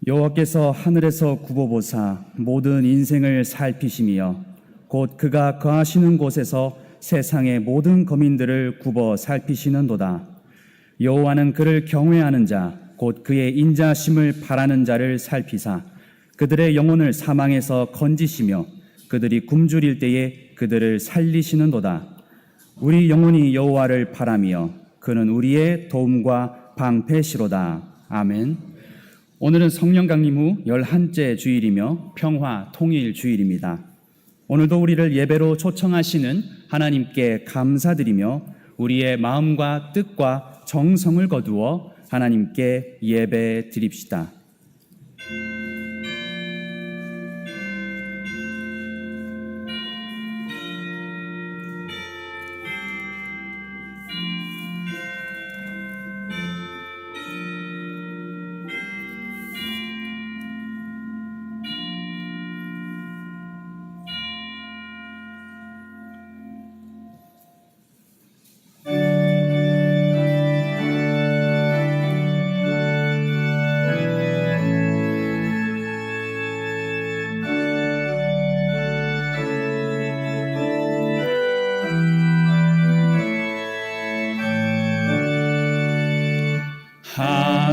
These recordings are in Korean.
여호와께서 하늘에서 굽어보사 모든 인생을 살피시며 곧 그가 거하시는 곳에서 세상의 모든 거민들을 굽어 살피시는도다. 여호와는 그를 경외하는 자 곧 그의 인자심을 바라는 자를 살피사 그들의 영혼을 사망에서 건지시며 그들이 굶주릴 때에 그들을 살리시는도다. 우리 영혼이 여호와를 바라며 그는 우리의 도움과 방패시로다. 아멘. 오늘은 성령 강림 후 11째 주일이며 평화 통일 주일입니다. 오늘도 우리를 예배로 초청하시는 하나님께 감사드리며 우리의 마음과 뜻과 정성을 거두어 하나님께 예배 드립시다.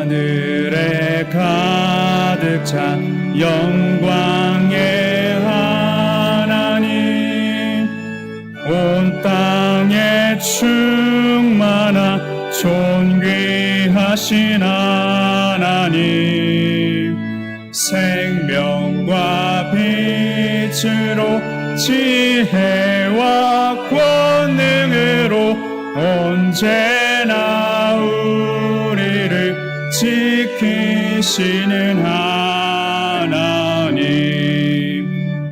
하늘에 가득 찬 영광의 하나님, 온 땅에 충만한 존귀하신 하나님, 생명과 빛으로 지혜와 권능으로 언제나 우리를 지키시는 하나님,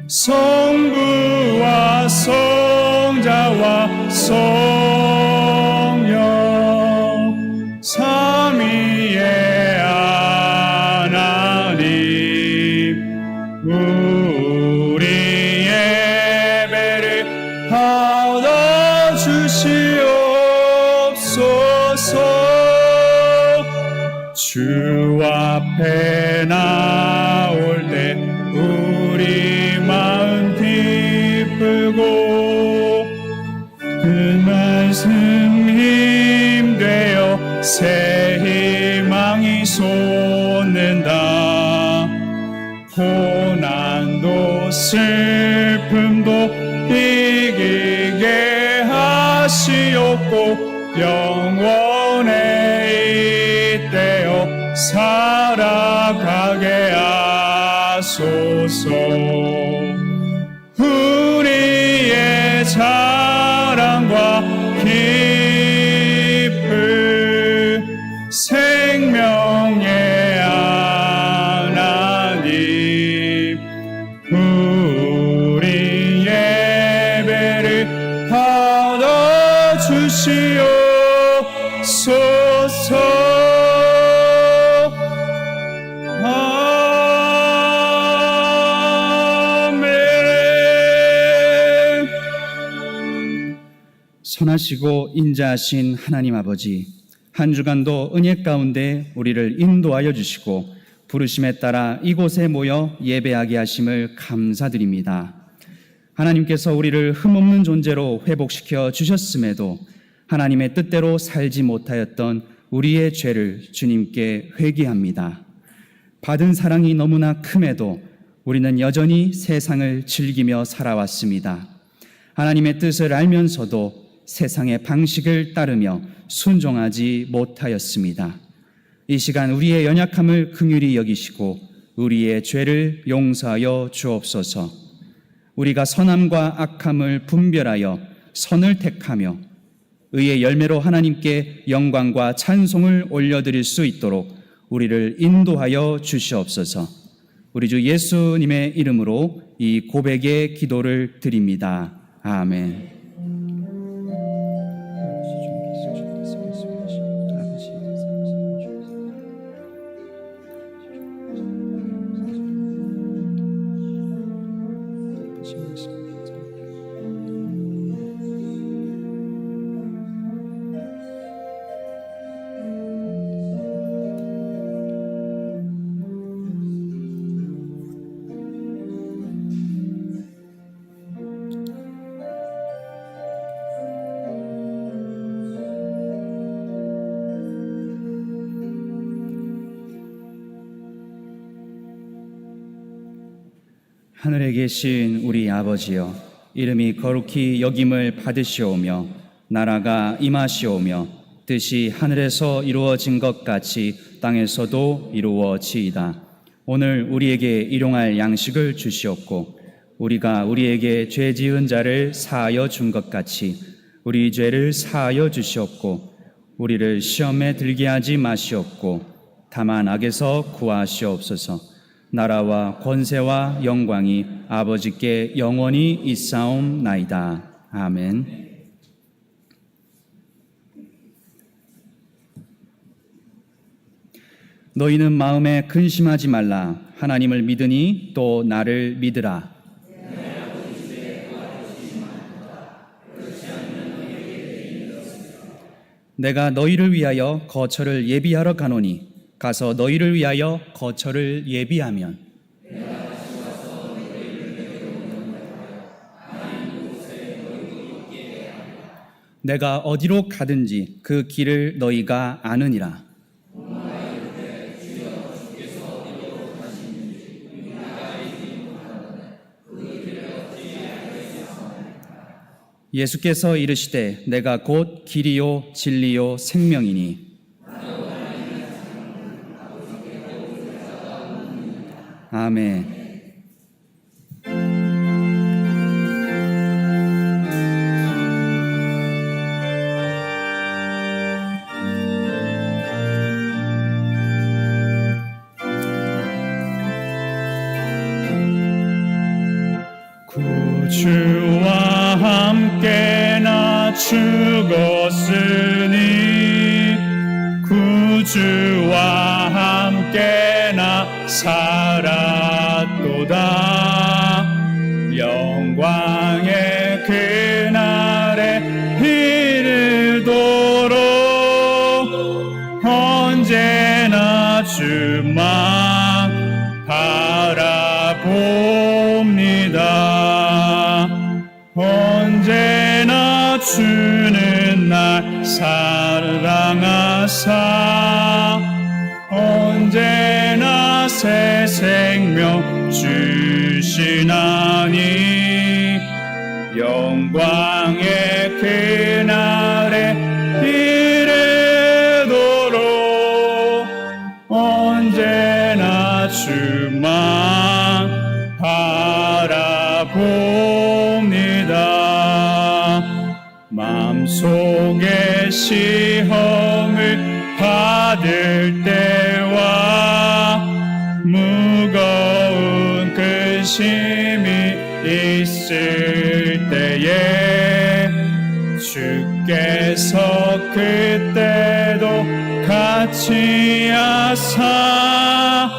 성부와 성자와 성령 삼위의 하나님, 우리 예배를 받아주시옵소서. 주 앞에 나올 때 우리 마음 기쁘고 그 말씀 힘되어 새 희망이 솟는다. 고난도 슬픔도 이기게 하시옵고 영원에 잇대어 살아가게 하소서. 우리의 자랑과 기쁨 생명의 하나님, 우리 예배를 받아주시옵소서. 선하시고 인자하신 하나님 아버지, 한 주간도 은혜 가운데 우리를 인도하여 주시고 부르심에 따라 이곳에 모여 예배하게 하심을 감사드립니다. 하나님께서 우리를 흠없는 존재로 회복시켜 주셨음에도 하나님의 뜻대로 살지 못하였던 우리의 죄를 주님께 회개합니다. 받은 사랑이 너무나 큼에도 우리는 여전히 세상을 즐기며 살아왔습니다. 하나님의 뜻을 알면서도 세상의 방식을 따르며 순종하지 못하였습니다. 이 시간 우리의 연약함을 긍휼히 여기시고 우리의 죄를 용서하여 주옵소서. 우리가 선함과 악함을 분별하여 선을 택하며 의의 열매로 하나님께 영광과 찬송을 올려드릴 수 있도록 우리를 인도하여 주시옵소서. 우리 주 예수님의 이름으로 이 고백의 기도를 드립니다. 아멘. 하늘에 계신 우리 아버지여, 이름이 거룩히 여김을 받으시오며 나라가 임하시오며 뜻이 하늘에서 이루어진 것 같이 땅에서도 이루어지이다. 오늘 우리에게 일용할 양식을 주시옵고 우리가 우리에게 죄 지은 자를 사하여 준 것 같이 우리 죄를 사하여 주시옵고 우리를 시험에 들게 하지 마시옵고 다만 악에서 구하시옵소서. 나라와 권세와 영광이 아버지께 영원히 있사옵나이다. 아멘. 너희는 마음에 근심하지 말라. 하나님을 믿으니 또 나를 믿으라. 내가 너희를 위하여 거처를 예비하러 가노니 가서 너희를 위하여 거처를 예비하면 내가 어디로 가든지 그 길을 너희가 아느니라. 예수께서 이르시되 내가 곧 길이요 진리요 생명이니 아멘. 구주와 함께 나 죽었으니 구주와 함께 나 살았도다. 영광의 그날에 이르도록 언제나 주만 바라봅니다. 언제나 주는 날 사랑하사 언제나 새 생명 주시나니 영광의 그날에 이르도록 언제나 주만 바라봅니다. 마음속에 시험을 받을 때와 무거운 근심이 있을 때에 주께서 그때도 같이 하사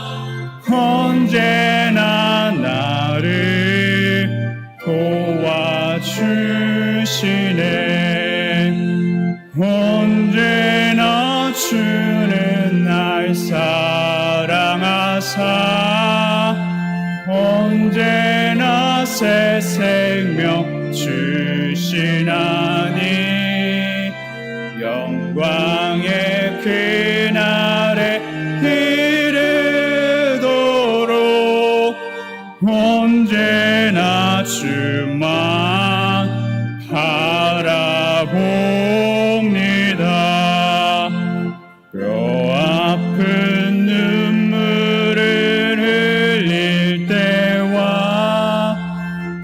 언제나 나를 도와주시네. 언제나 주는 날 사랑하사 언제나 새 생명 주시나니 영광의 그날에 이르도록 언제나 주만 바라봅니다. 뼈 아픈 눈물을 흘릴 때와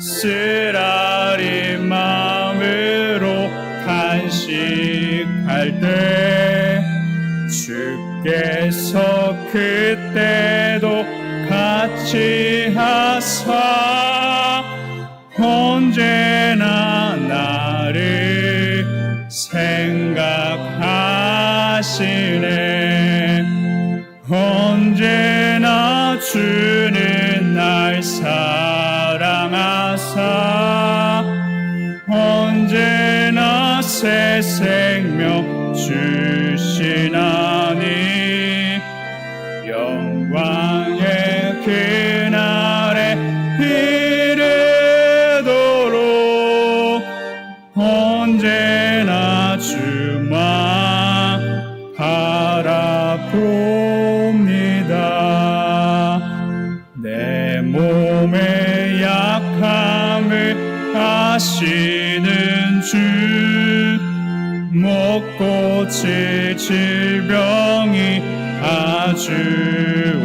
쓰라린 마음으로 탄식할 때 주께서 그때도 같이 하사 언제나 나를 생각하시네. 언제나 주는 날 사랑하사 언제나 새 생명 주시나니 영광의 그날에 이르도록 언제나 주만 바라봅니다. 내 몸에 하시는 주 못 고칠 질병이 아주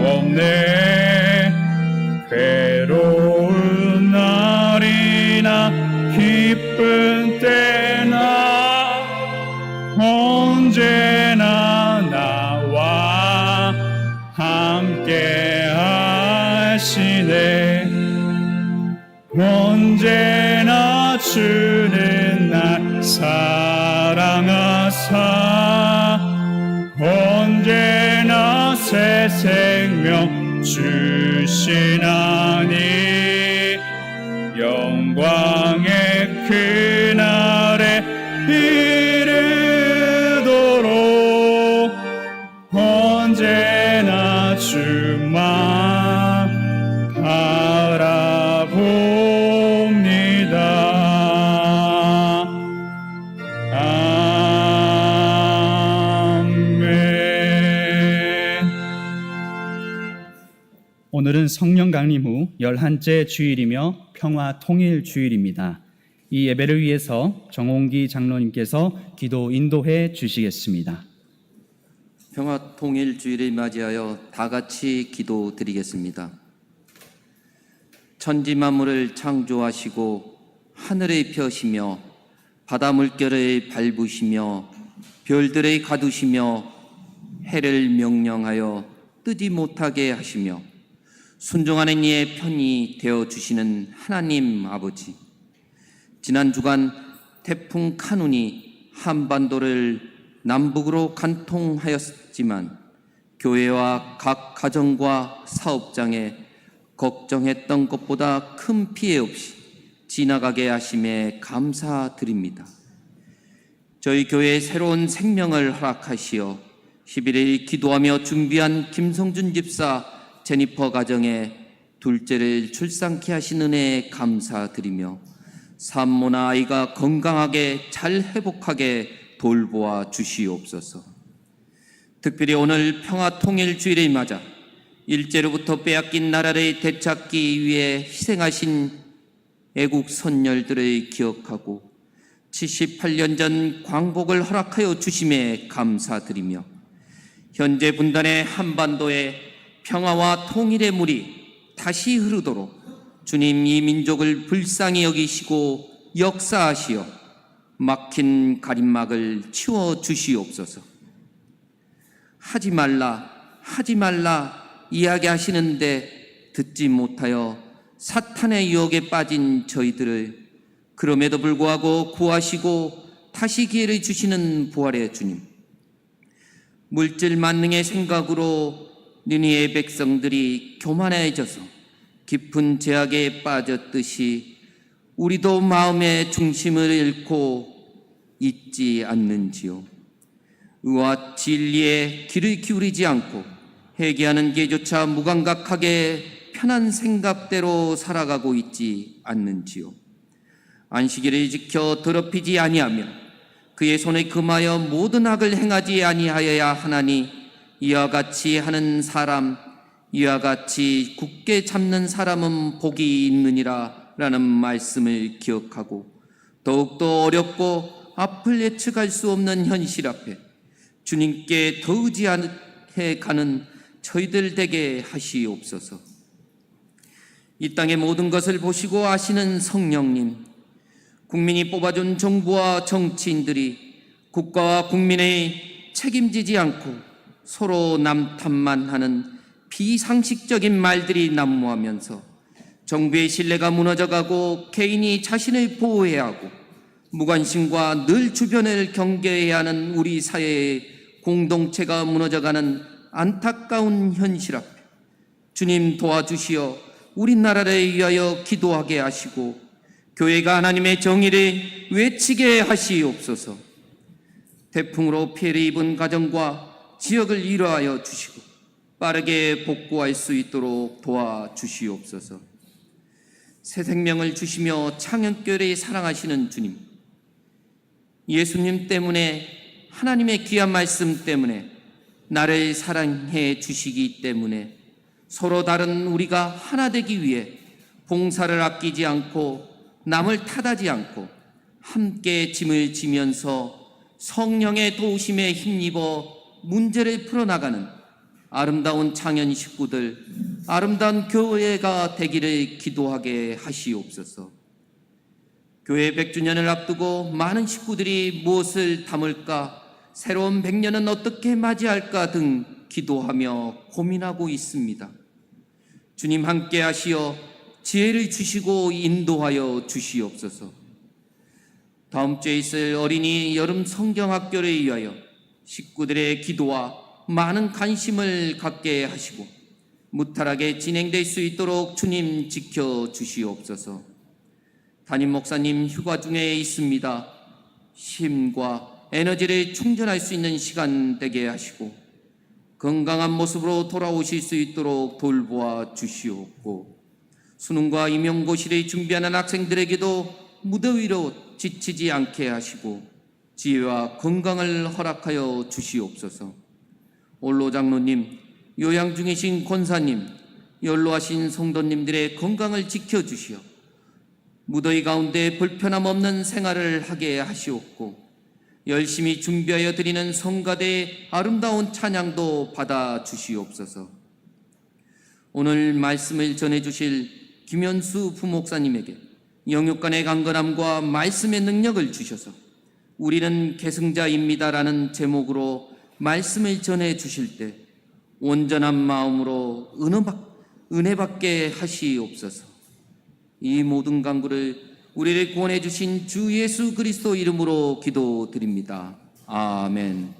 없네. 괴로운 날이나 기쁜 때나 언제나 나와 함께 하시네. 언제나 주는 날 사랑하사 언제나 새 생명 주시나니 영광의 그날에 이르도록 언제나 주만 바라봅니다. 오늘은 성령 강림 후 11째 주일이며 평화 통일 주일입니다. 이 예배를 위해서 정홍기 장로님께서 기도 인도해 주시겠습니다. 평화 통일 주일을 맞이하여 다 같이 기도드리겠습니다. 천지 만물을 창조하시고 하늘을 펴시며 바다 물결을 밟으시며 별들을 가두시며 해를 명령하여 뜨지 못하게 하시며 순종하는 이의 편이 되어주시는 하나님 아버지, 지난 주간 태풍 카눈이 한반도를 남북으로 관통하였지만 교회와 각 가정과 사업장에 걱정했던 것보다 큰 피해 없이 지나가게 하심에 감사드립니다. 저희 교회에 새로운 생명을 허락하시어 11일 기도하며 준비한 김성준 집사 제니퍼 가정에 둘째를 출산케 하신 은혜에 감사드리며 산모나 아이가 건강하게 잘 회복하게 돌보아 주시옵소서. 특별히 오늘 평화통일 주일을 맞아 일제로부터 빼앗긴 나라를 되찾기 위해 희생하신 애국 선열들을 기억하고 78년 전 광복을 허락하여 주심에 감사드리며 현재 분단의 한반도에 평화와 통일의 물이 다시 흐르도록 주님 이 민족을 불쌍히 여기시고 역사하시어 막힌 가림막을 치워주시옵소서. 하지 말라 이야기하시는데 듣지 못하여 사탄의 유혹에 빠진 저희들을 그럼에도 불구하고 구하시고 다시 기회를 주시는 부활의 주님, 물질 만능의 생각으로 니느웨의 백성들이 교만해져서 깊은 죄악에 빠졌듯이 우리도 마음의 중심을 잃고 있지 않는지요. 의와 진리에 귀를 기울이지 않고 회개하는 게조차 무감각하게 편한 생각대로 살아가고 있지 않는지요. 안식일을 지켜 더럽히지 아니하며 그의 손에 금하여 모든 악을 행하지 아니하여야 하나니 이와 같이 하는 사람, 이와 같이 굳게 잡는 사람은 복이 있느니라 라는 말씀을 기억하고 더욱더 어렵고 앞을 예측할 수 없는 현실 앞에 주님께 더 의지해 가는 저희들 되게 하시옵소서. 이 땅의 모든 것을 보시고 아시는 성령님, 국민이 뽑아준 정부와 정치인들이 국가와 국민의 책임지지 않고 서로 남탓만 하는 비상식적인 말들이 난무하면서 정부의 신뢰가 무너져가고 개인이 자신을 보호해야 하고 무관심과 늘 주변을 경계해야 하는 우리 사회의 공동체가 무너져가는 안타까운 현실 앞에 주님 도와주시어 우리나라를 위하여 기도하게 하시고 교회가 하나님의 정의를 외치게 하시옵소서. 태풍으로 피해를 입은 가정과 지역을 위로하여 주시고 빠르게 복구할 수 있도록 도와주시옵소서. 새 생명을 주시며 창현교회를 사랑하시는 주님, 예수님 때문에, 하나님의 귀한 말씀 때문에, 나를 사랑해 주시기 때문에 서로 다른 우리가 하나 되기 위해 봉사를 아끼지 않고 남을 탓하지 않고 함께 짐을 지면서 성령의 도우심에 힘입어 문제를 풀어나가는 아름다운 창현 식구들, 아름다운 교회가 되기를 기도하게 하시옵소서. 교회 100주년을 앞두고 많은 식구들이 무엇을 담을까, 새로운 100년은 어떻게 맞이할까 등 기도하며 고민하고 있습니다. 주님 함께 하시어 지혜를 주시고 인도하여 주시옵소서. 다음 주에 있을 어린이 여름 성경학교를 위하여 식구들의 기도와 많은 관심을 갖게 하시고 무탈하게 진행될 수 있도록 주님 지켜주시옵소서. 담임 목사님 휴가 중에 있습니다. 힘과 에너지를 충전할 수 있는 시간 되게 하시고 건강한 모습으로 돌아오실 수 있도록 돌보아 주시옵고, 수능과 임용고시를 준비하는 학생들에게도 무더위로 지치지 않게 하시고 지혜와 건강을 허락하여 주시옵소서. 올로 장로님, 요양 중이신 권사님, 연로하신 성도님들의 건강을 지켜주시어 무더위 가운데 불편함 없는 생활을 하게 하시옵고, 열심히 준비하여 드리는 성가대의 아름다운 찬양도 받아 주시옵소서. 오늘 말씀을 전해주실 김현수 부목사님에게 영육간의 강건함과 말씀의 능력을 주셔서 우리는 계승자입니다라는 제목으로 말씀을 전해 주실 때 온전한 마음으로 은혜 받게 하시옵소서. 이 모든 간구를 우리를 구원해 주신 주 예수 그리스도 이름으로 기도드립니다. 아멘.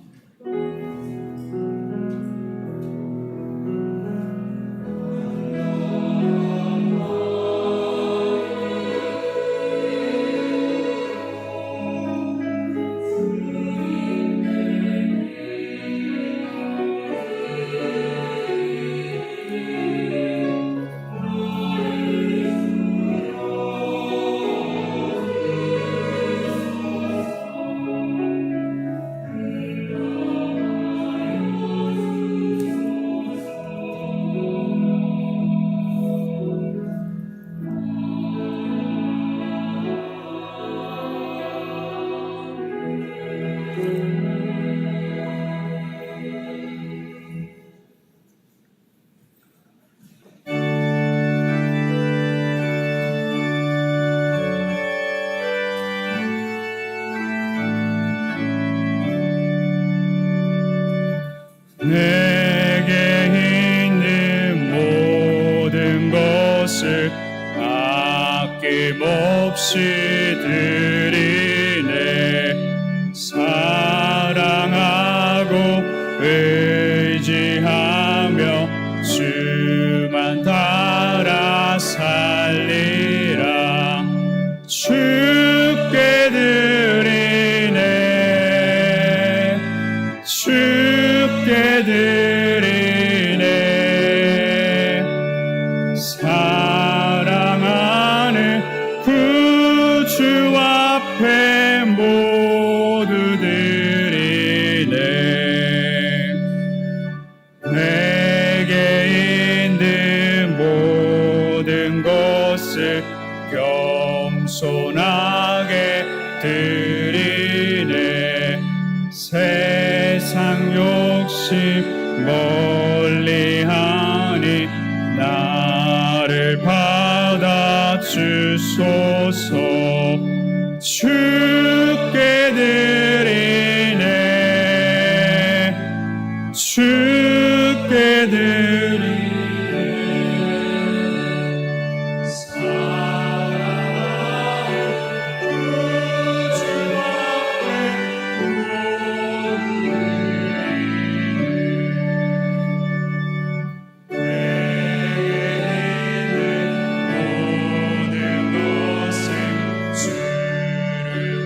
내게 있는 모든 것을 아낌없이 드리네. 사랑하고 의지하며 주만 따라 살리라. 주께 드리네. 주께 드리네. 사랑하는 구주 앞에 모두 드리네. 내게 있는 모든 것을 겸손하게 드리네. 세상 욕심 멀리하니 나를 받아 주소서. 주께 드리네. 주께 드리네. 주를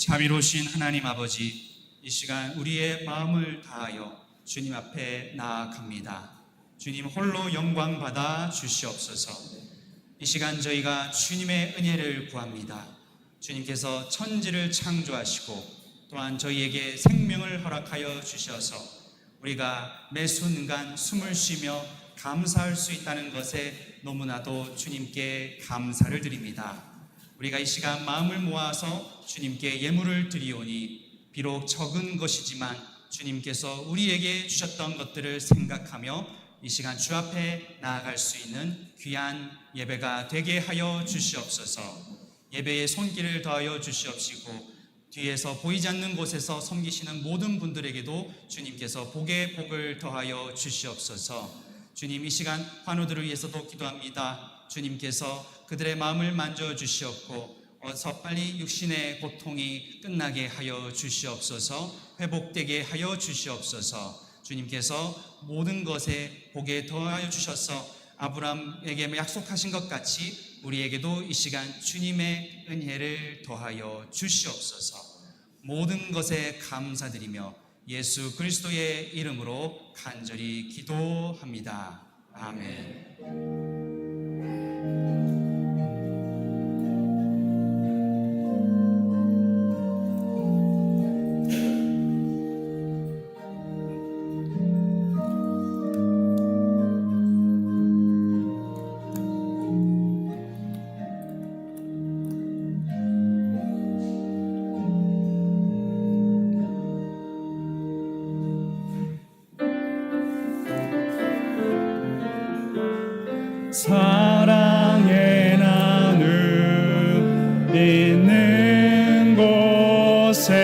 자비로우신 하나님 아버지, 이 시간 우리의 마음을 다하여 주님 앞에 나아갑니다. 주님 홀로 영광 받아 주시옵소서. 이 시간 저희가 주님의 은혜를 구합니다. 주님께서 천지를 창조하시고 또한 저희에게 생명을 허락하여 주셔서 우리가 매 순간 숨을 쉬며 감사할 수 있다는 것에 너무나도 주님께 감사를 드립니다. 우리가 이 시간 마음을 모아서 주님께 예물을 드리오니 비록 적은 것이지만 주님께서 우리에게 주셨던 것들을 생각하며 이 시간 주 앞에 나아갈 수 있는 귀한 예배가 되게 하여 주시옵소서. 예배에 손길을 더하여 주시옵시고 뒤에서 보이지 않는 곳에서 섬기시는 모든 분들에게도 주님께서 복에 복을 더하여 주시옵소서. 주님, 이 시간 환우들을 위해서도 기도합니다. 주님께서 그들의 마음을 만져주시옵고 어서 빨리 육신의 고통이 끝나게 하여 주시옵소서. 회복되게 하여 주시옵소서. 주님께서 모든 것에 복에 더하여 주셔서 아브라함에게 약속하신 것 같이 우리에게도 이 시간 주님의 은혜를 더하여 주시옵소서. 모든 것에 감사드리며 예수 그리스도의 이름으로 간절히 기도합니다. 아멘. 사랑의 나눔 있는 곳에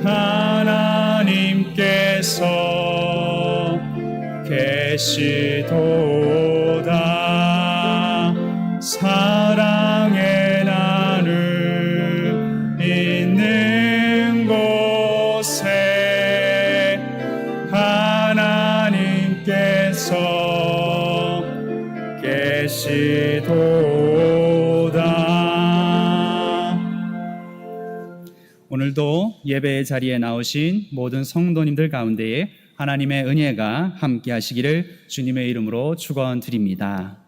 하나님께서 계시도다. 사랑의 나눔 있는 곳에 하나님께서 계시도다. 오늘도 예배의 자리에 나오신 모든 성도님들 가운데에 하나님의 은혜가 함께 하시기를 주님의 이름으로 축원드립니다.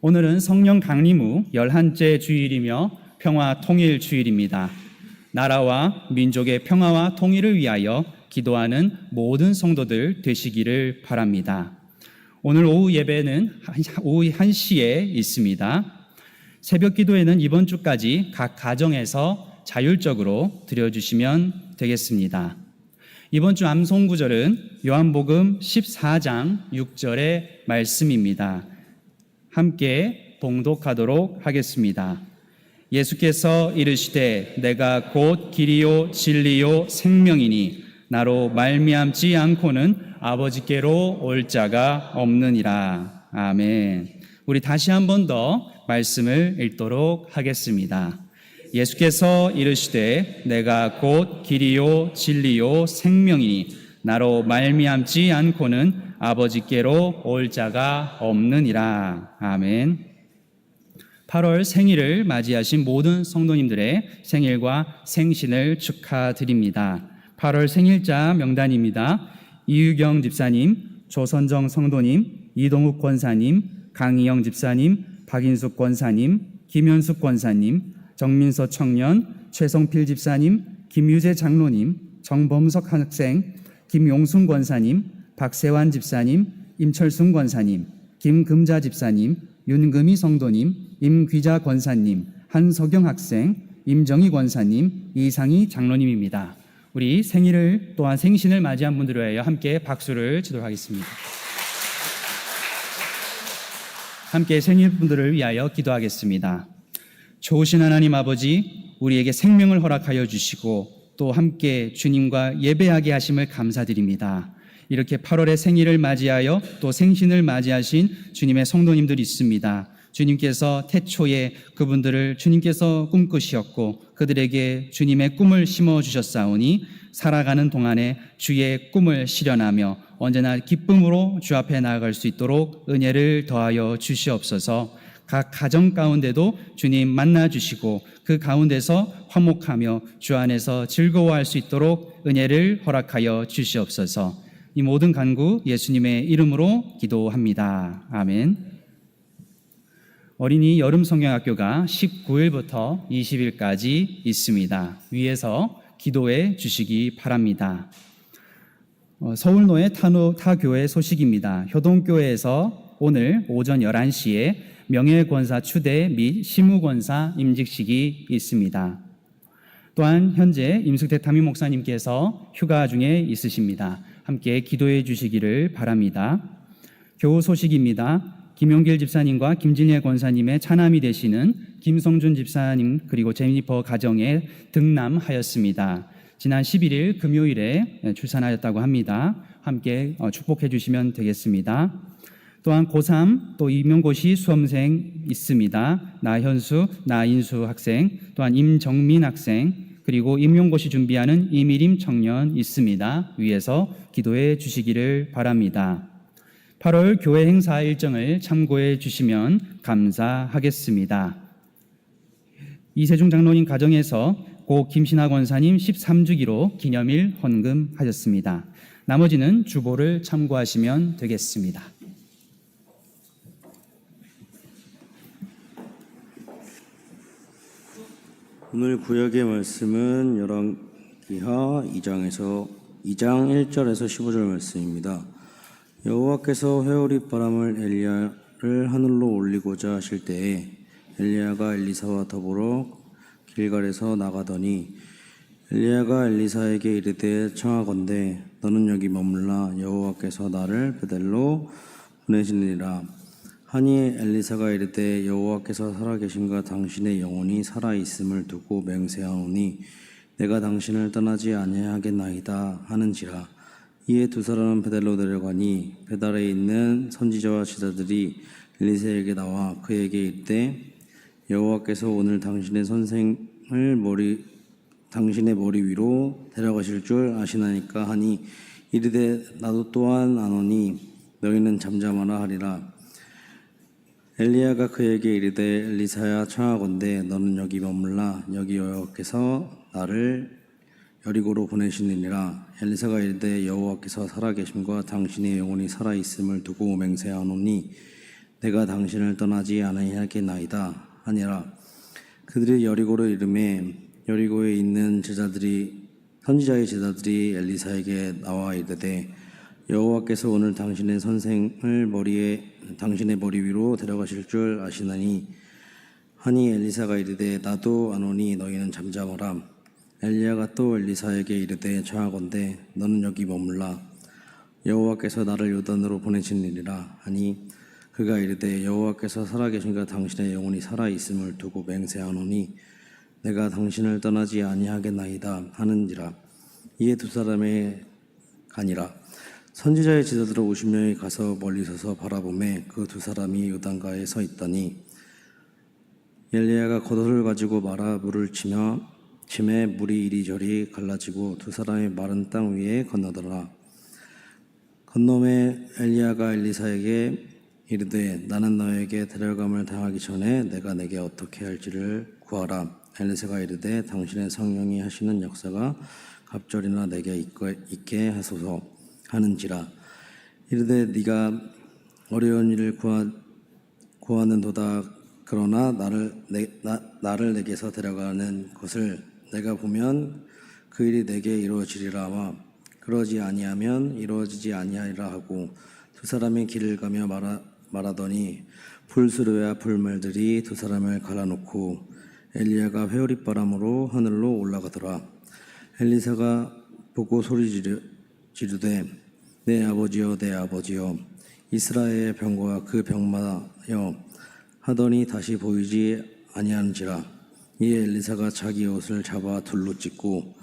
오늘은 성령 강림 후 11째 주일이며 평화 통일 주일입니다. 나라와 민족의 평화와 통일을 위하여 기도하는 모든 성도들 되시기를 바랍니다. 오늘 오후 예배는 오후 1시에 있습니다. 새벽 기도회는 이번 주까지 각 가정에서 자율적으로 드려주시면 되겠습니다. 이번 주 암송 구절은 요한복음 14장 6절의 말씀입니다. 함께 봉독하도록 하겠습니다. 예수께서 이르시되 내가 곧 길이요 진리요 생명이니 나로 말미암지 않고는 아버지께로 올 자가 없느니라. 아멘. 우리 다시 한 번 더 말씀을 읽도록 하겠습니다. 예수께서 이르시되 내가 곧 길이요 진리요 생명이니 나로 말미암지 않고는 아버지께로 올 자가 없느니라. 아멘. 8월 생일을 맞이하신 모든 성도님들의 생일과 생신을 축하드립니다. 8월 생일자 명단입니다. 이유경 집사님, 조선정 성도님, 이동욱 권사님, 강희영 집사님, 박인숙 권사님, 김현숙 권사님, 정민서 청년, 최성필 집사님, 김유재 장로님, 정범석 학생, 김용순 권사님, 박세환 집사님, 임철순 권사님, 김금자 집사님, 윤금희 성도님, 임귀자 권사님, 한석영 학생, 임정희 권사님, 이상희 장로님입니다. 우리 생일을 또한 생신을 맞이한 분들을 위하여 함께 박수를 치도록 하겠습니다. 함께 생일분들을 위하여 기도하겠습니다. 좋으신 하나님 아버지, 우리에게 생명을 허락하여 주시고 또 함께 주님과 예배하게 하심을 감사드립니다. 이렇게 8월의 생일을 맞이하여 또 생신을 맞이하신 주님의 성도님들이 있습니다. 주님께서 태초에 그분들을 주님께서 꿈꾸셨고 그들에게 주님의 꿈을 심어주셨사오니 살아가는 동안에 주의 꿈을 실현하며 언제나 기쁨으로 주 앞에 나아갈 수 있도록 은혜를 더하여 주시옵소서. 각 가정 가운데도 주님 만나 주시고 그 가운데서 화목하며 주 안에서 즐거워할 수 있도록 은혜를 허락하여 주시옵소서. 이 모든 간구 예수님의 이름으로 기도합니다. 아멘. 어린이 여름 성경학교가 19일부터 20일까지 있습니다. 위에서 기도해 주시기 바랍니다. 서울노예 타교회 소식입니다. 효동교회에서 오늘 오전 11시에 명예권사 추대 및 시무권사 임직식이 있습니다. 또한 현재 임숙태 담임 목사님께서 휴가 중에 있으십니다. 함께 기도해 주시기를 바랍니다. 교우 소식입니다. 김용길 집사님과 김진예 권사님의 차남이 되시는 김성준 집사님 그리고 제니퍼 가정에 등남하였습니다. 지난 11일 금요일에 출산하였다고 합니다. 함께 축복해 주시면 되겠습니다. 또한 고3 또 임용고시 수험생 있습니다. 나현수, 나인수 학생, 또한 임정민 학생, 그리고 임용고시 준비하는 이미림 청년 있습니다. 위에서 기도해 주시기를 바랍니다. 8월 교회 행사 일정을 참고해 주시면 감사하겠습니다. 이세중 장로님 가정에서 고 김신하 권사님 13주기로 기념일 헌금하셨습니다. 나머지는 주보를 참고하시면 되겠습니다. 오늘 구약의 말씀은 열왕기하 2장 1절에서 15절 말씀입니다. 여호와께서 회오리 바람을 엘리야를 하늘로 올리고자 하실 때에 엘리야가 엘리사와 더불어 길갈에서 나가더니 엘리야가 엘리사에게 이르되 청하건대 너는 여기 머물라 여호와께서 나를 베델로 보내시느니라 하니 엘리사가 이르되 여호와께서 살아계신가 당신의 영혼이 살아있음을 두고 맹세하노니 내가 당신을 떠나지 아니하겠나이다 하는지라. 이에 두 사람은 베델로 내려가니 베델에 있는 선지자와 지사들이 엘리사에게 나와 그에게 이르되 여호와께서 오늘 당신의 당신의 머리 위로 데려가실 줄 아시나이까 하니 이르되 나도 또한 아노니 너희는 잠잠하라 하리라. 엘리야가 그에게 이르되 엘리사야 청하건대 너는 여기 머물라 여기 여호와께서 나를 여리고로 보내시느니라. 엘리사가 이르되 여호와께서 살아계심과 당신의 영혼이 살아있음을 두고 맹세하노니 내가 당신을 떠나지 아니하겠나이다 하니라. 그들이 여리고로 이르매 여리고에 있는 선지자의 제자들이 엘리사에게 나와 이르되 여호와께서 오늘 당신의 당신의 머리 위로 데려가실 줄 아시나니 하니 엘리사가 이르되 나도 아노니 너희는 잠잠하라. 엘리야가 또 엘리사에게 이르되 청하건대 너는 여기 머물라 여호와께서 나를 요단으로 보내시느니라 하니 그가 이르되 여호와께서 살아계신가 당신의 영혼이 살아있음을 두고 맹세하노니 내가 당신을 떠나지 아니하겠나이다 하는지라. 이에 두 사람의 가니라. 선지자의 제자들은 50명이 가서 멀리 서서 바라보매 그 두 사람이 요단가에 서 있더니 엘리야가 겉옷을 가지고 말아 물을 치매 물이 이리저리 갈라지고 두 사람이 마른 땅 위에 건너더라. 건너매 엘리야가 엘리사에게 이르되 나는 너에게 데려감을 당하기 전에 내가 내게 어떻게 할지를 구하라. 엘리사가 이르되 당신의 성령이 하시는 역사가 갑절이나 내게 있게 하소서 하는지라. 이르되 네가 어려운 일을 구하는도다. 그러나 나를 내게서 데려가는 것을 내가 보면 그 일이 내게 이루어지리라와 그러지 아니하면 이루어지지 아니하리라 하고 두 사람이 길을 가며 말하더니 불수르와 불말들이 두 사람을 갈라놓고 엘리야가 회오리바람으로 하늘로 올라가더라. 엘리사가 보고 소리 지르되 내 아버지여 내 아버지여 이스라엘의 병과 그 병마여 하더니 다시 보이지 아니하는지라. 이에 엘리사가 자기 옷을 잡아 둘로 찢고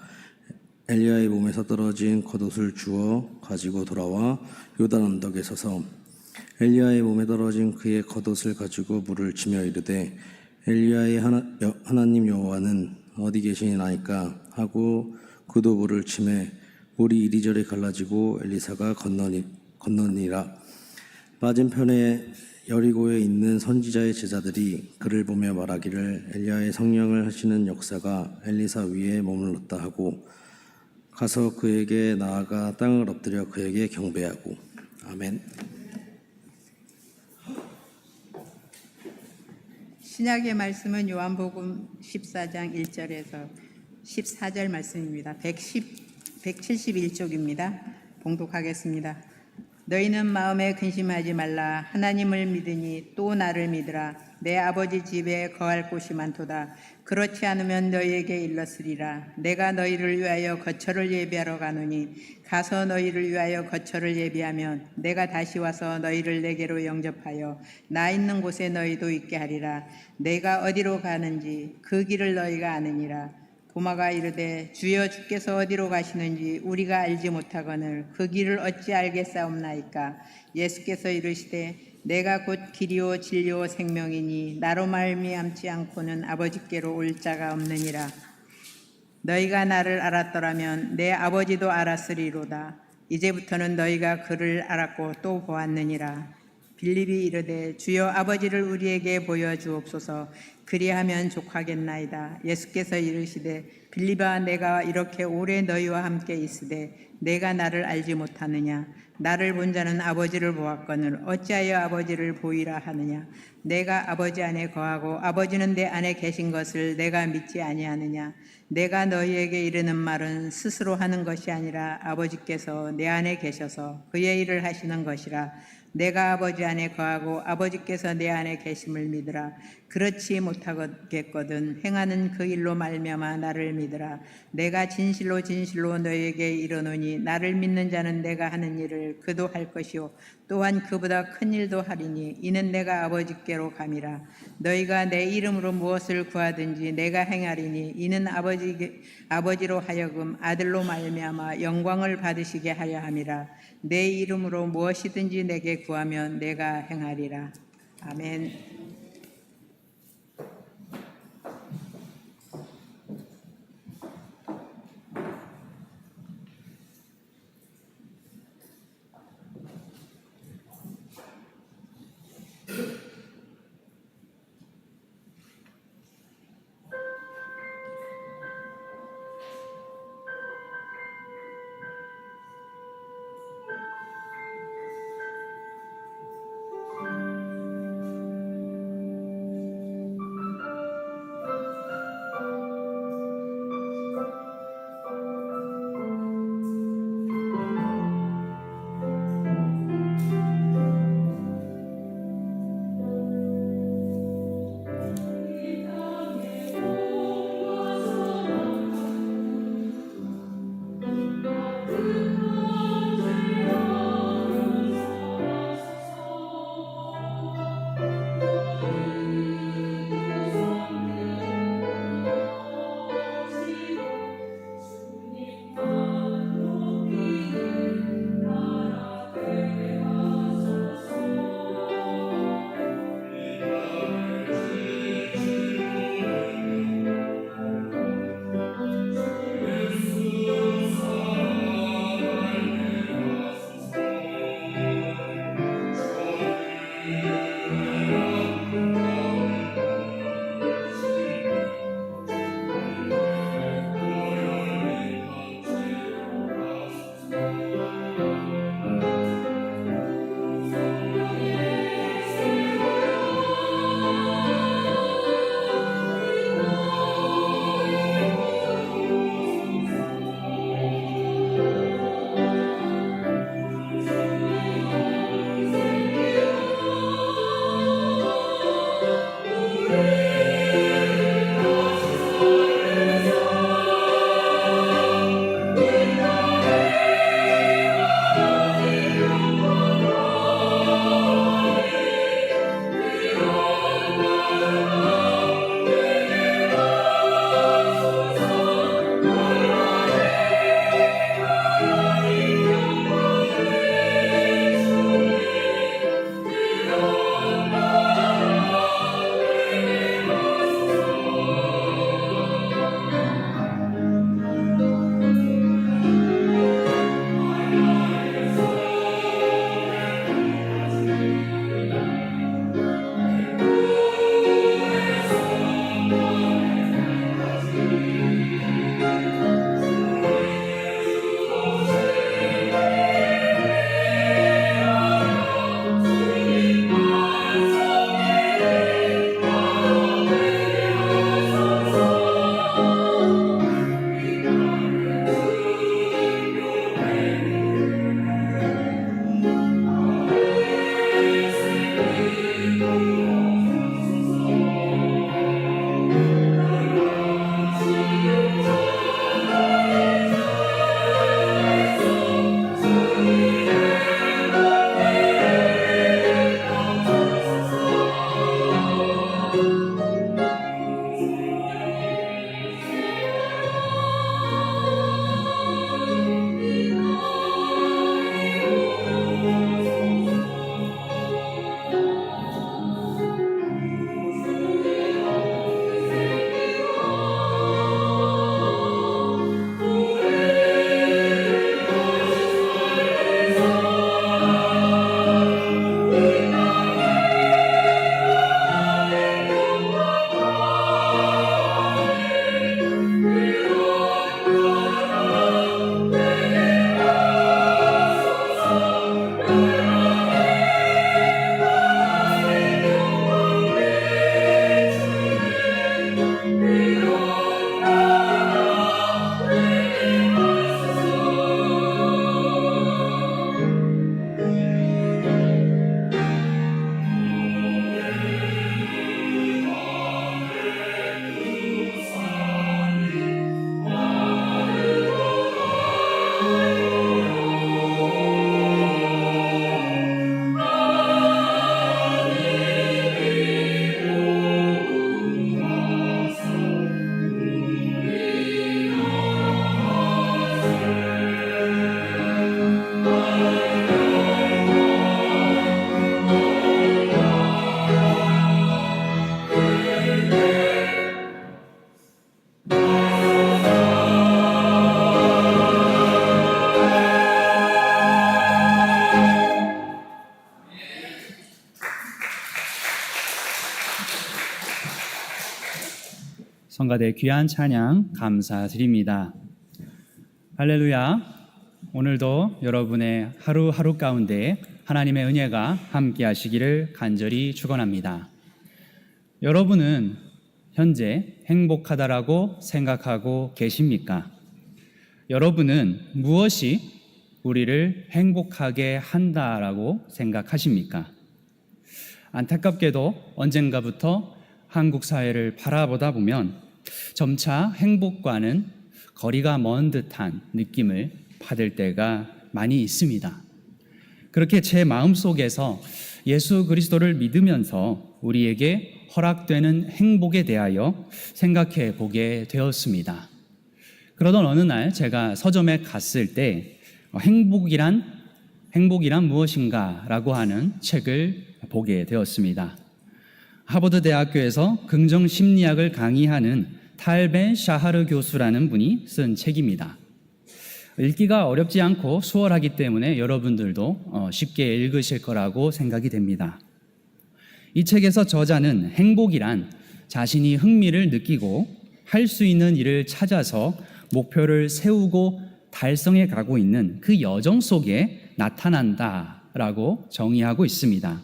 엘리야의 몸에서 떨어진 겉옷을 주워 가지고 돌아와 요단 언덕에 서서 엘리야의 몸에 떨어진 그의 겉옷을 가지고 물을 치며 이르되 엘리야의 하나님 여호와는 어디 계시나이까 하고 그도 물을 치매 물이 이리저리 갈라지고 엘리사가 건너니라. 맞은편에 여리고에 있는 선지자의 제자들이 그를 보며 말하기를 엘리야의 성령을 하시는 역사가 엘리사 위에 머물렀다 하고 가서 그에게 나아가 땅을 엎드려 그에게 경배하고. 아멘. 신약의 말씀은 요한복음 14장 1절에서 14절 말씀입니다. 171쪽입니다. 봉독하겠습니다. 너희는 마음에 근심하지 말라. 하나님을 믿으니 또 나를 믿으라. 내 아버지 집에 거할 곳이 많도다. 그렇지 않으면 너희에게 일렀으리라. 내가 너희를 위하여 거처를 예비하러 가노니 가서 너희를 위하여 거처를 예비하면 내가 다시 와서 너희를 내게로 영접하여 나 있는 곳에 너희도 있게 하리라. 내가 어디로 가는지 그 길을 너희가 아느니라. 도마가 이르되 주여 주께서 어디로 가시는지 우리가 알지 못하거늘 그 길을 어찌 알겠사옵나이까. 예수께서 이르시되 내가 곧 길이요 진리요 생명이니 나로 말미암지 않고는 아버지께로 올 자가 없느니라. 너희가 나를 알았더라면 내 아버지도 알았으리로다. 이제부터는 너희가 그를 알았고 또 보았느니라. 빌립이 이르되 주여 아버지를 우리에게 보여주옵소서. 그리하면 족하겠나이다. 예수께서 이르시되 빌립아 내가 이렇게 오래 너희와 함께 있으되 내가 나를 알지 못하느냐. 나를 본 자는 아버지를 보았거늘 어찌하여 아버지를 보이라 하느냐. 내가 아버지 안에 거하고 아버지는 내 안에 계신 것을 내가 믿지 아니하느냐. 내가 너희에게 이르는 말은 스스로 하는 것이 아니라 아버지께서 내 안에 계셔서 그의 일을 하시는 것이라. 내가 아버지 안에 거하고 아버지께서 내 안에 계심을 믿으라. 그렇지 못하겠거든 행하는 그 일로 말미암아 나를 믿으라. 내가 진실로 진실로 너희에게 이르노니 나를 믿는 자는 내가 하는 일을 그도 할 것이요 또한 그보다 큰 일도 하리니 이는 내가 아버지께로 감이라. 너희가 내 이름으로 무엇을 구하든지 내가 행하리니 이는 아버지로 하여금 아들로 말미암아 영광을 받으시게 하려 함이라. 내 이름으로 무엇이든지 내게 구하면 내가 행하리라. 아멘. 성가대 귀한 찬양 감사드립니다. 할렐루야. 오늘도 여러분의 하루하루 가운데 하나님의 은혜가 함께 하시기를 간절히 축원합니다. 여러분은 현재 행복하다라고 생각하고 계십니까? 여러분은 무엇이 우리를 행복하게 한다라고 생각하십니까? 안타깝게도 언젠가부터 한국 사회를 바라보다 보면 점차 행복과는 거리가 먼 듯한 느낌을 받을 때가 많이 있습니다. 그렇게 제 마음속에서 예수 그리스도를 믿으면서 우리에게 허락되는 행복에 대하여 생각해 보게 되었습니다. 그러던 어느 날 제가 서점에 갔을 때 행복이란 무엇인가 라고 하는 책을 보게 되었습니다. 하버드 대학교에서 긍정 심리학을 강의하는 탈 벤 샤하르 교수라는 분이 쓴 책입니다. 읽기가 어렵지 않고 수월하기 때문에 여러분들도 쉽게 읽으실 거라고 생각이 됩니다. 이 책에서 저자는 행복이란 자신이 흥미를 느끼고 할 수 있는 일을 찾아서 목표를 세우고 달성해 가고 있는 그 여정 속에 나타난다라고 정의하고 있습니다.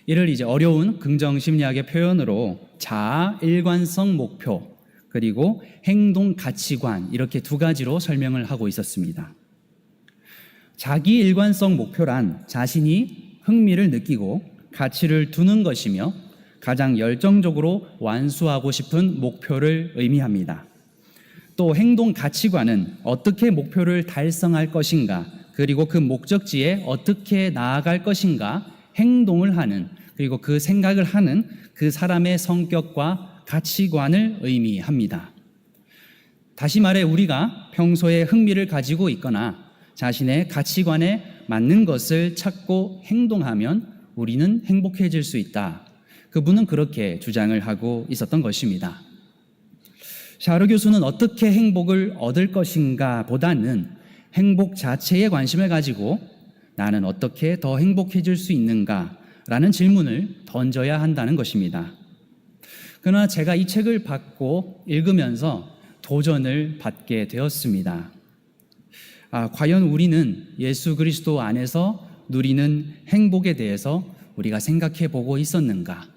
이를 이제 어려운 긍정 심리학의 표현으로 자아 일관성 목표 그리고 행동 가치관 이렇게 두 가지로 설명을 하고 있었습니다. 자기 일관성 목표란 자신이 흥미를 느끼고 가치를 두는 것이며 가장 열정적으로 완수하고 싶은 목표를 의미합니다. 또 행동 가치관은 어떻게 목표를 달성할 것인가 그리고 그 목적지에 어떻게 나아갈 것인가 행동을 하는 그리고 그 생각을 하는 그 사람의 성격과 가치관을 의미합니다. 다시 말해 우리가 평소에 흥미를 가지고 있거나 자신의 가치관에 맞는 것을 찾고 행동하면 우리는 행복해질 수 있다. 그분은 그렇게 주장을 하고 있었던 것입니다. 샤르 교수는 어떻게 행복을 얻을 것인가 보다는 행복 자체에 관심을 가지고 나는 어떻게 더 행복해질 수 있는가 라는 질문을 던져야 한다는 것입니다. 그러나 제가 이 책을 받고 읽으면서 도전을 받게 되었습니다. 과연 우리는 예수 그리스도 안에서 누리는 행복에 대해서 우리가 생각해 보고 있었는가?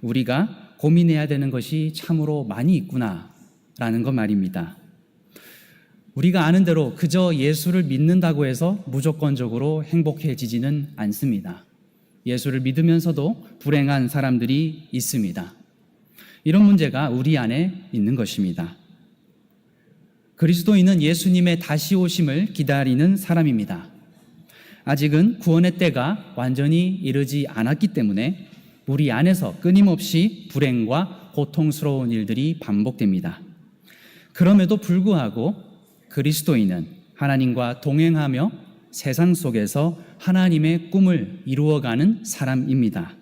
우리가 고민해야 되는 것이 참으로 많이 있구나 라는 것 말입니다. 우리가 아는 대로 그저 예수를 믿는다고 해서 무조건적으로 행복해지지는 않습니다. 예수를 믿으면서도 불행한 사람들이 있습니다. 이런 문제가 우리 안에 있는 것입니다. 그리스도인은 예수님의 다시 오심을 기다리는 사람입니다. 아직은 구원의 때가 완전히 이르지 않았기 때문에 우리 안에서 끊임없이 불행과 고통스러운 일들이 반복됩니다. 그럼에도 불구하고 그리스도인은 하나님과 동행하며 세상 속에서 하나님의 꿈을 이루어가는 사람입니다.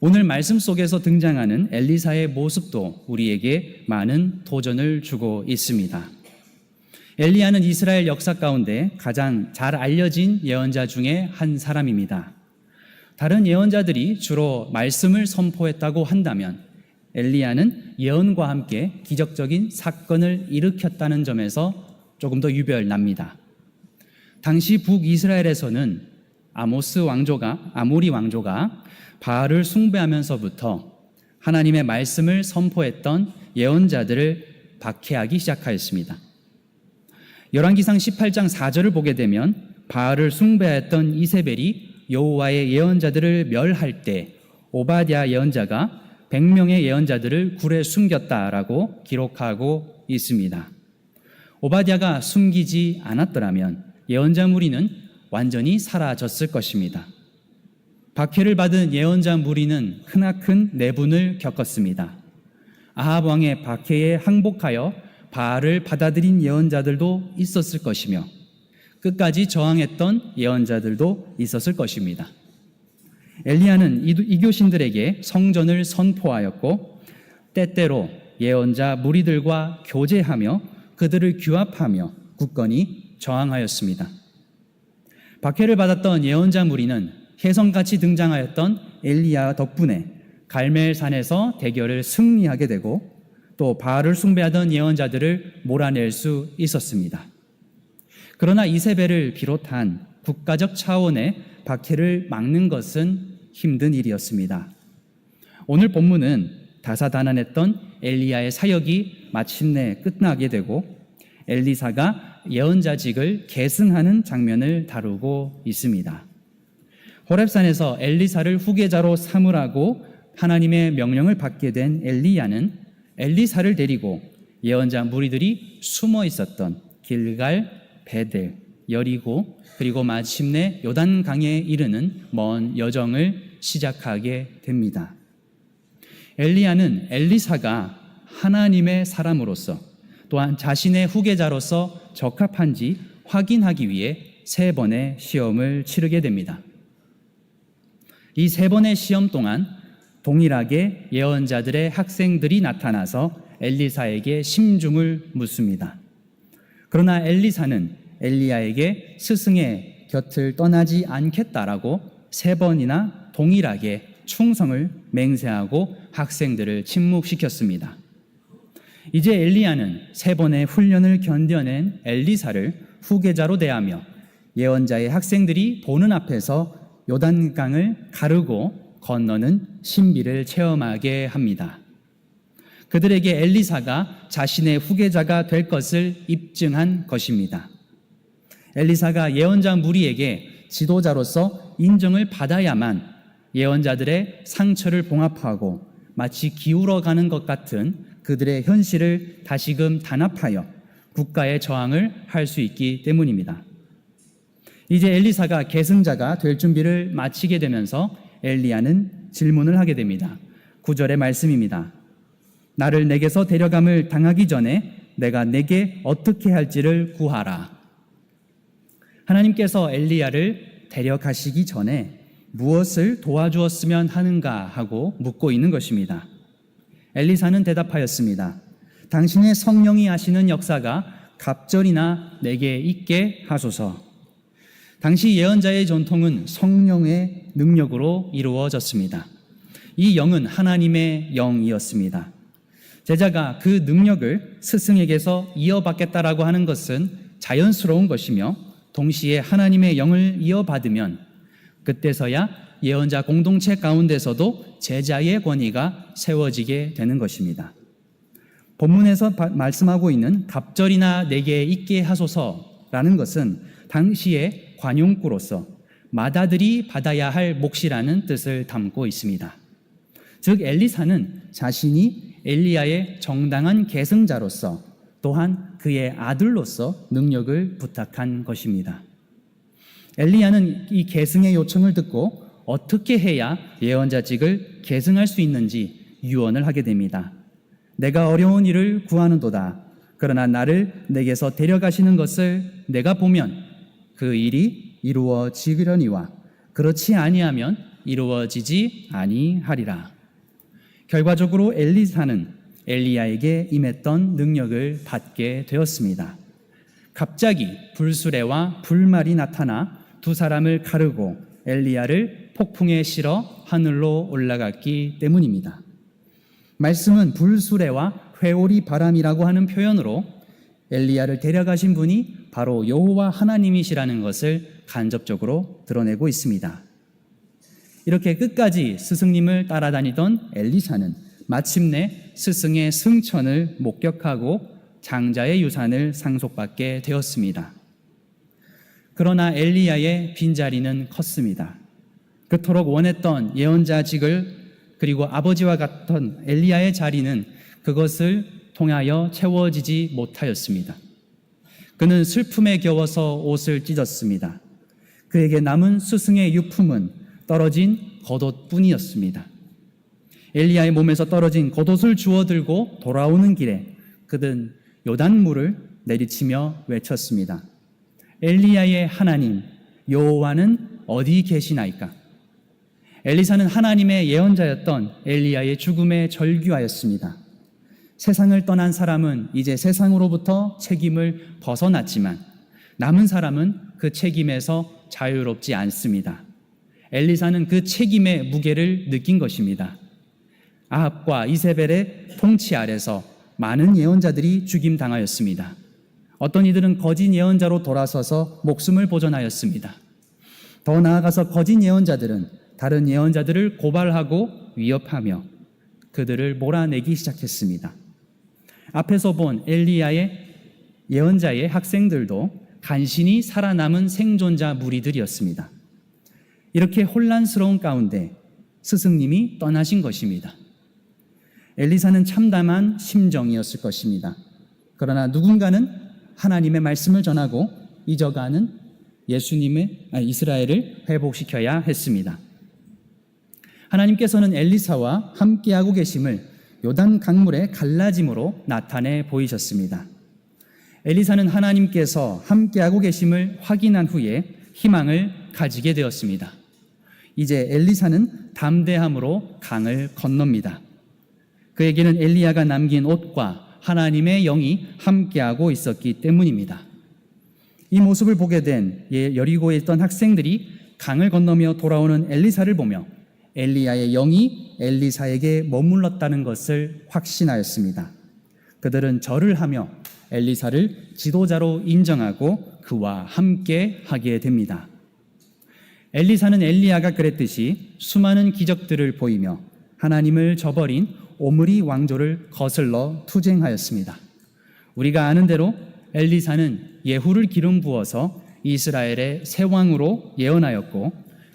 오늘 말씀 속에서 등장하는 엘리사의 모습도 우리에게 많은 도전을 주고 있습니다. 엘리야는 이스라엘 역사 가운데 가장 잘 알려진 예언자 중에 한 사람입니다. 다른 예언자들이 주로 말씀을 선포했다고 한다면 엘리야는 예언과 함께 기적적인 사건을 일으켰다는 점에서 조금 더 유별납니다. 당시 북이스라엘에서는 아모리 왕조가 바알을 숭배하면서부터 하나님의 말씀을 선포했던 예언자들을 박해하기 시작하였습니다. 열왕기상 18장 4절을 보게 되면 바알을 숭배했던 이세벨이 여호와의 예언자들을 멸할 때 오바댜 예언자가 100명의 예언자들을 굴에 숨겼다라고 기록하고 있습니다. 오바댜가 숨기지 않았더라면 예언자 무리는 완전히 사라졌을 것입니다. 박해를 받은 예언자 무리는 크나큰 내분을 겪었습니다. 아합 왕의 박해에 항복하여 바알을 받아들인 예언자들도 있었을 것이며 끝까지 저항했던 예언자들도 있었을 것입니다. 엘리야는 이교신들에게 성전을 선포하였고 때때로 예언자 무리들과 교제하며 그들을 규합하며 굳건히 저항하였습니다. 박해를 받았던 예언자 무리는 혜성같이 등장하였던 엘리야 덕분에 갈멜산에서 대결을 승리하게 되고 또 바알을 숭배하던 예언자들을 몰아낼 수 있었습니다. 그러나 이세벨을 비롯한 국가적 차원의 박해를 막는 것은 힘든 일이었습니다. 오늘 본문은 다사다난했던 엘리야의 사역이 마침내 끝나게 되고 엘리사가 예언자직을 계승하는 장면을 다루고 있습니다. 호렙산에서 엘리사를 후계자로 삼으라고 하나님의 명령을 받게 된 엘리야는 엘리사를 데리고 예언자 무리들이 숨어 있었던 길갈, 베델, 여리고 그리고 마침내 요단강에 이르는 먼 여정을 시작하게 됩니다. 엘리야는 엘리사가 하나님의 사람으로서 또한 자신의 후계자로서 적합한지 확인하기 위해 3번의 시험을 치르게 됩니다. 이 3번의 시험 동안 동일하게 예언자들의 학생들이 나타나서 엘리사에게 심중을 묻습니다. 그러나 엘리사는 엘리야에게 스승의 곁을 떠나지 않겠다라고 3번이나 동일하게 충성을 맹세하고 학생들을 침묵시켰습니다. 이제 엘리야는 3번의 훈련을 견뎌낸 엘리사를 후계자로 대하며 예언자의 학생들이 보는 앞에서 요단강을 가르고 건너는 신비를 체험하게 합니다. 그들에게 엘리사가 자신의 후계자가 될 것을 입증한 것입니다. 엘리사가 예언자 무리에게 지도자로서 인정을 받아야만 예언자들의 상처를 봉합하고 마치 기울어가는 것 같은 그들의 현실을 다시금 단합하여 국가의 저항을 할 수 있기 때문입니다. 이제 엘리사가 계승자가 될 준비를 마치게 되면서 엘리야는 질문을 하게 됩니다. 9절의 말씀입니다. 나를 내게서 데려감을 당하기 전에 내가 내게 어떻게 할지를 구하라. 하나님께서 엘리야를 데려가시기 전에 무엇을 도와주었으면 하는가 하고 묻고 있는 것입니다. 엘리사는 대답하였습니다. 당신의 성령이 하시는 역사가 갑절이나 내게 있게 하소서. 당시 예언자의 전통은 성령의 능력으로 이루어졌습니다. 이 영은 하나님의 영이었습니다. 제자가 그 능력을 스승에게서 이어받겠다라고 하는 것은 자연스러운 것이며 동시에 하나님의 영을 이어받으면 그때서야 예언자 공동체 가운데서도 제자의 권위가 세워지게 되는 것입니다. 본문에서 말씀하고 있는 갑절이나 내게 있게 하소서라는 것은 당시의 관용구로서 맏아들이 받아야 할 몫이라는 뜻을 담고 있습니다. 즉 엘리사는 자신이 엘리야의 정당한 계승자로서 또한 그의 아들로서 능력을 부탁한 것입니다. 엘리야는 이 계승의 요청을 듣고 어떻게 해야 예언자직을 계승할 수 있는지 유언을 하게 됩니다. 내가 어려운 일을 구하는도다. 그러나 나를 내게서 데려가시는 것을 내가 보면 그 일이 이루어지려니와 그렇지 아니하면 이루어지지 아니하리라. 결과적으로 엘리사는 엘리야에게 임했던 능력을 받게 되었습니다. 갑자기 불수레와 불말이 나타나 두 사람을 가르고 엘리야를 폭풍에 실어 하늘로 올라갔기 때문입니다. 말씀은 불수레와 회오리 바람이라고 하는 표현으로 엘리야를 데려가신 분이 바로 여호와 하나님이시라는 것을 간접적으로 드러내고 있습니다. 이렇게 끝까지 스승님을 따라다니던 엘리사는 마침내 스승의 승천을 목격하고 장자의 유산을 상속받게 되었습니다. 그러나 엘리야의 빈자리는 컸습니다. 그토록 원했던 예언자직을 그리고 아버지와 같던 엘리야의 자리는 그것을 통하여 채워지지 못하였습니다. 그는 슬픔에 겨워서 옷을 찢었습니다. 그에게 남은 스승의 유품은 떨어진 겉옷뿐이었습니다. 엘리야의 몸에서 떨어진 겉옷을 주워 들고 돌아오는 길에 그는 요단물을 내리치며 외쳤습니다. 엘리야의 하나님 여호와는 어디 계시나이까? 엘리사는 하나님의 예언자였던 엘리야의 죽음에 절규하였습니다. 세상을 떠난 사람은 이제 세상으로부터 책임을 벗어났지만 남은 사람은 그 책임에서 자유롭지 않습니다. 엘리사는 그 책임의 무게를 느낀 것입니다. 아합과 이세벨의 통치 아래서 많은 예언자들이 죽임당하였습니다. 어떤 이들은 거짓 예언자로 돌아서서 목숨을 보존하였습니다. 더 나아가서 거짓 예언자들은 다른 예언자들을 고발하고 위협하며 그들을 몰아내기 시작했습니다. 앞에서 본 엘리야의 예언자의 학생들도 간신히 살아남은 생존자 무리들이었습니다. 이렇게 혼란스러운 가운데 스승님이 떠나신 것입니다. 엘리사는 참담한 심정이었을 것입니다. 그러나 누군가는 하나님의 말씀을 전하고 잊어가는 이스라엘을 회복시켜야 했습니다. 하나님께서는 엘리사와 함께하고 계심을 요단 강물의 갈라짐으로 나타내 보이셨습니다. 엘리사는 하나님께서 함께하고 계심을 확인한 후에 희망을 가지게 되었습니다. 이제 엘리사는 담대함으로 강을 건넙니다. 그에게는 엘리야가 남긴 옷과 하나님의 영이 함께하고 있었기 때문입니다. 이 모습을 보게 된 여리고에 있던 학생들이 강을 건너며 돌아오는 엘리사를 보며 엘리야의 영이 엘리사에게 머물렀다는 것을 확신하였습니다. 그들은 절을 하며 엘리사를 지도자로 인정하고 그와 함께 하게 됩니다. 엘리사는 엘리야가 그랬듯이 수많은 기적들을 보이며 하나님을 저버린 오므리 왕조를 거슬러 투쟁하였습니다. 우리가 아는 대로 엘리사는 예후를 기름 부어서 이스라엘의 새 왕으로 예언하였고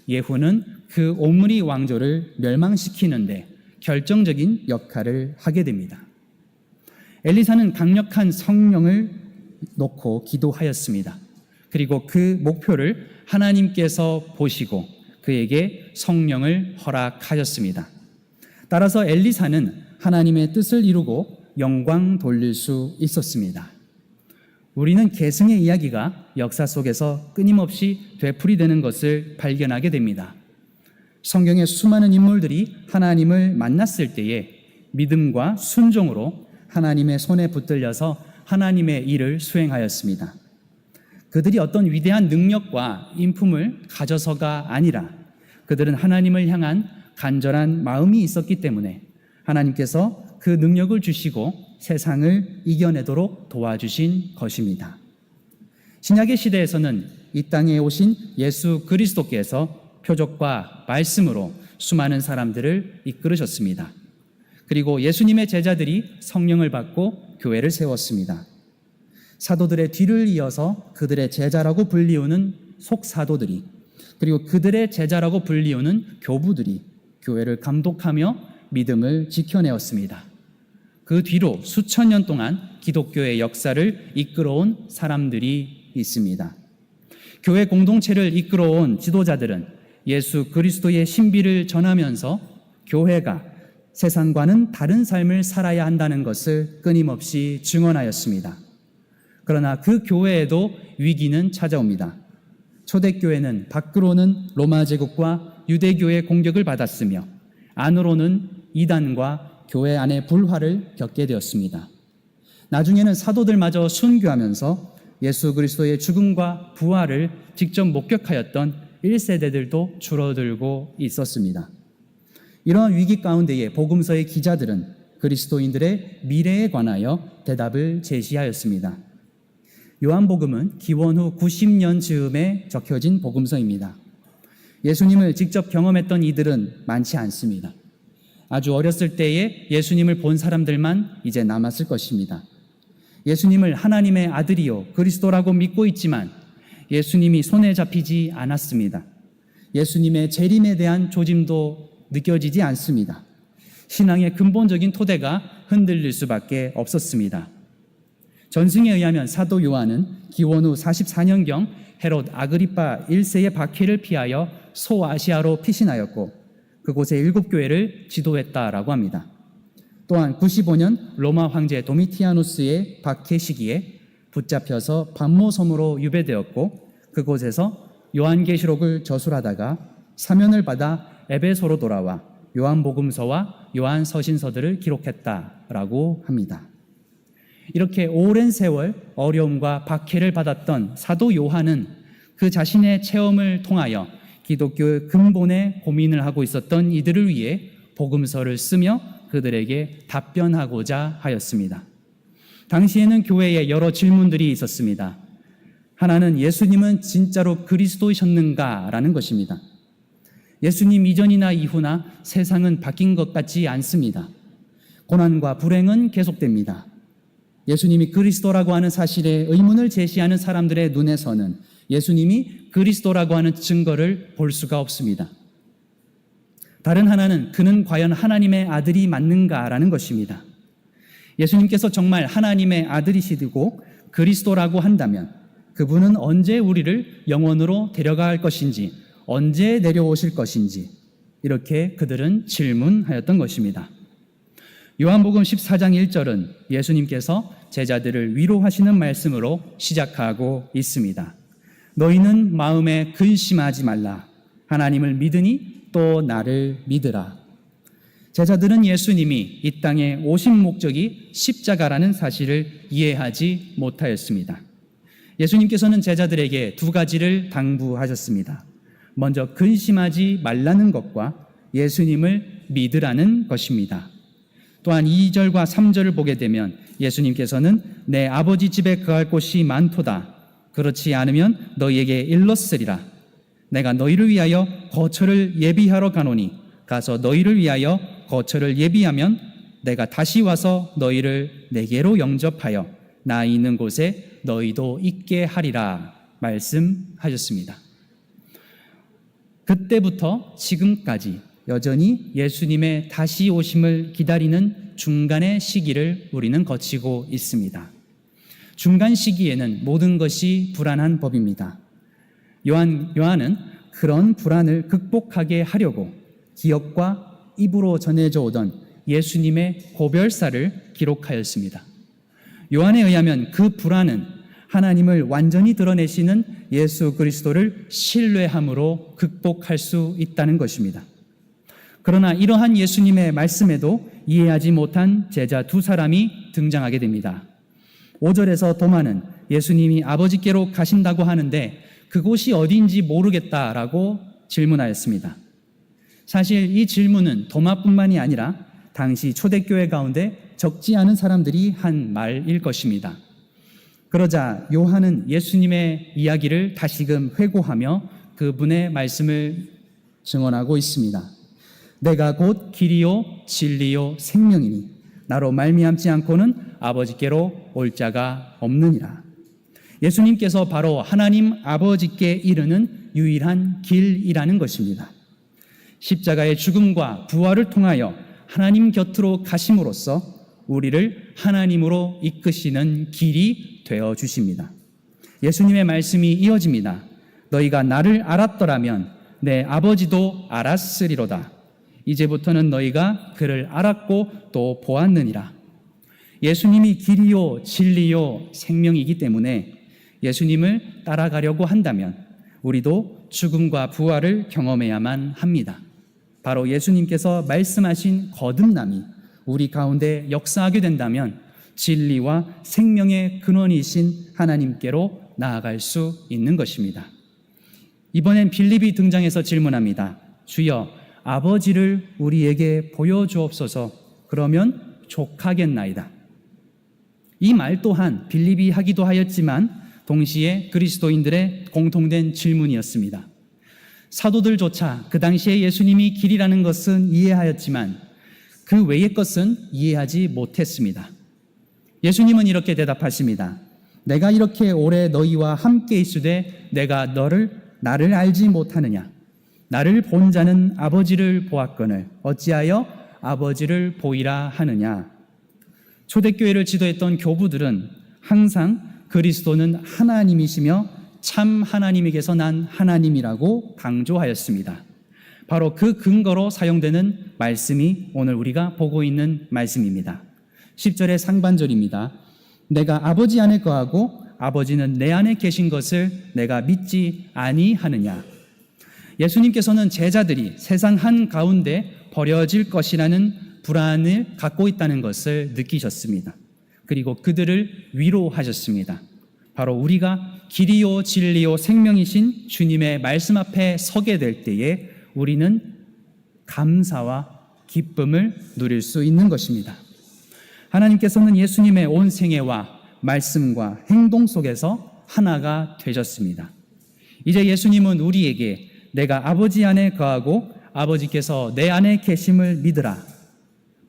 예후는 그 오므리 왕조를 멸망시키는데 결정적인 역할을 하게 됩니다. 엘리사는 강력한 성령을 놓고 기도하였습니다. 그리고 그 목표를 하나님께서 보시고 그에게 성령을 허락하셨습니다. 따라서 엘리사는 하나님의 뜻을 이루고 영광 돌릴 수 있었습니다. 우리는 계승의 이야기가 역사 속에서 끊임없이 되풀이되는 것을 발견하게 됩니다. 성경의 수많은 인물들이 하나님을 만났을 때에 믿음과 순종으로 하나님의 손에 붙들려서 하나님의 일을 수행하였습니다. 그들이 어떤 위대한 능력과 인품을 가져서가 아니라 그들은 하나님을 향한 간절한 마음이 있었기 때문에 하나님께서 그 능력을 주시고 세상을 이겨내도록 도와주신 것입니다. 신약의 시대에서는 이 땅에 오신 예수 그리스도께서 표적과 말씀으로 수많은 사람들을 이끌으셨습니다. 그리고 예수님의 제자들이 성령을 받고 교회를 세웠습니다. 사도들의 뒤를 이어서 그들의 제자라고 불리우는 속사도들이 그리고 그들의 제자라고 불리우는 교부들이 교회를 감독하며 믿음을 지켜내었습니다. 그 뒤로 수천 년 동안 기독교의 역사를 이끌어온 사람들이 있습니다. 교회 공동체를 이끌어온 지도자들은 예수 그리스도의 신비를 전하면서 교회가 세상과는 다른 삶을 살아야 한다는 것을 끊임없이 증언하였습니다. 그러나 그 교회에도 위기는 찾아옵니다. 초대교회는 밖으로는 로마 제국과 유대교의 공격을 받았으며 안으로는 이단과 교회 안의 불화를 겪게 되었습니다. 나중에는 사도들마저 순교하면서 예수 그리스도의 죽음과 부활을 직접 목격하였던 1세대들도 줄어들고 있었습니다. 이러한 위기 가운데에 복음서의 기자들은 그리스도인들의 미래에 관하여 대답을 제시하였습니다. 요한복음은 기원 후 90년 즈음에 적혀진 복음서입니다. 예수님을 직접 경험했던 이들은 많지 않습니다. 아주 어렸을 때에 예수님을 본 사람들만 이제 남았을 것입니다. 예수님을 하나님의 아들이요 그리스도라고 믿고 있지만 예수님이 손에 잡히지 않았습니다. 예수님의 재림에 대한 조짐도 느껴지지 않습니다. 신앙의 근본적인 토대가 흔들릴 수밖에 없었습니다. 전승에 의하면 사도 요한은 기원 후 44년경 헤롯 아그리파 1세의 박해를 피하여 소아시아로 피신하였고 그곳에 7교회를 지도했다라고 합니다. 또한 95년 로마 황제 도미티아누스의 박해 시기에 붙잡혀서 반모섬으로 유배되었고 그곳에서 요한계시록을 저술하다가 사면을 받아 에베소로 돌아와 요한복음서와 요한서신서들을 기록했다라고 합니다. 이렇게 오랜 세월 어려움과 박해를 받았던 사도 요한은 그 자신의 체험을 통하여 기독교의 근본에 고민을 하고 있었던 이들을 위해 복음서를 쓰며 그들에게 답변하고자 하였습니다. 당시에는 교회에 여러 질문들이 있었습니다. 하나는 예수님은 진짜로 그리스도이셨는가라는 것입니다. 예수님 이전이나 이후나 세상은 바뀐 것 같지 않습니다. 고난과 불행은 계속됩니다. 예수님이 그리스도라고 하는 사실에 의문을 제시하는 사람들의 눈에서는 예수님이 그리스도라고 하는 증거를 볼 수가 없습니다. 다른 하나는 그는 과연 하나님의 아들이 맞는가라는 것입니다. 예수님께서 정말 하나님의 아들이시고 그리스도라고 한다면 그분은 언제 우리를 영원으로 데려갈 것인지, 언제 내려오실 것인지 이렇게 그들은 질문하였던 것입니다. 요한복음 14장 1절은 예수님께서 제자들을 위로하시는 말씀으로 시작하고 있습니다. 너희는 마음에 근심하지 말라. 하나님을 믿으니 또 나를 믿으라. 제자들은 예수님이 이 땅에 오신 목적이 십자가라는 사실을 이해하지 못하였습니다. 예수님께서는 제자들에게 두 가지를 당부하셨습니다. 먼저 근심하지 말라는 것과 예수님을 믿으라는 것입니다. 또한 2절과 3절을 보게 되면 예수님께서는 내 아버지 집에 거할 곳이 많도다. 그렇지 않으면 너희에게 일렀으리라. 내가 너희를 위하여 거처를 예비하러 가노니 가서 너희를 위하여 거처를 예비하면 내가 다시 와서 너희를 내게로 영접하여 나 있는 곳에 너희도 있게 하리라 말씀하셨습니다. 그때부터 지금까지 여전히 예수님의 다시 오심을 기다리는 중간의 시기를 우리는 거치고 있습니다. 중간 시기에는 모든 것이 불안한 법입니다. 요한은 그런 불안을 극복하게 하려고 기억과 입으로 전해져 오던 예수님의 고별사를 기록하였습니다. 요한에 의하면 그 불안은 하나님을 완전히 드러내시는 예수 그리스도를 신뢰함으로 극복할 수 있다는 것입니다. 그러나 이러한 예수님의 말씀에도 이해하지 못한 제자 두 사람이 등장하게 됩니다. 5절에서 도마는 예수님이 아버지께로 가신다고 하는데 그곳이 어디인지 모르겠다라고 질문하였습니다. 사실 이 질문은 도마뿐만이 아니라 당시 초대교회 가운데 적지 않은 사람들이 한 말일 것입니다. 그러자 요한은 예수님의 이야기를 다시금 회고하며 그분의 말씀을 증언하고 있습니다. 내가 곧 길이요 진리요 생명이니 나로 말미암지 않고는 아버지께로 올 자가 없느니라. 예수님께서 바로 하나님 아버지께 이르는 유일한 길이라는 것입니다. 십자가의 죽음과 부활을 통하여 하나님 곁으로 가심으로써 우리를 하나님으로 이끄시는 길이 되어 주십니다. 예수님의 말씀이 이어집니다. 너희가 나를 알았더라면 내 아버지도 알았으리로다. 이제부터는 너희가 그를 알았고 또 보았느니라. 예수님이 길이요 진리요 생명이기 때문에 예수님을 따라가려고 한다면 우리도 죽음과 부활을 경험해야만 합니다. 바로 예수님께서 말씀하신 거듭남이 우리 가운데 역사하게 된다면 진리와 생명의 근원이신 하나님께로 나아갈 수 있는 것입니다. 이번엔 빌립이 등장해서 질문합니다. 주여, 아버지를 우리에게 보여주옵소서. 그러면 족하겠나이다. 이 말 또한 빌립이 하기도 하였지만 동시에 그리스도인들의 공통된 질문이었습니다. 사도들조차 그 당시에 예수님이 길이라는 것은 이해하였지만 그 외의 것은 이해하지 못했습니다. 예수님은 이렇게 대답하십니다. 내가 이렇게 오래 너희와 함께 있으되 내가 나를 알지 못하느냐? 나를 본 자는 아버지를 보았거늘 어찌하여 아버지를 보이라 하느냐? 초대교회를 지도했던 교부들은 항상 그리스도는 하나님이시며 참 하나님에게서 난 하나님이라고 강조하였습니다. 바로 그 근거로 사용되는 말씀이 오늘 우리가 보고 있는 말씀입니다. 10절의 상반절입니다. 내가 아버지 안에 거하고 아버지는 내 안에 계신 것을 내가 믿지 아니하느냐. 예수님께서는 제자들이 세상 한가운데 버려질 것이라는 불안을 갖고 있다는 것을 느끼셨습니다. 그리고 그들을 위로하셨습니다. 바로 우리가 길이요 진리요 생명이신 주님의 말씀 앞에 서게 될 때에 우리는 감사와 기쁨을 누릴 수 있는 것입니다. 하나님께서는 예수님의 온 생애와 말씀과 행동 속에서 하나가 되셨습니다. 이제 예수님은 우리에게 내가 아버지 안에 거하고 아버지께서 내 안에 계심을 믿으라.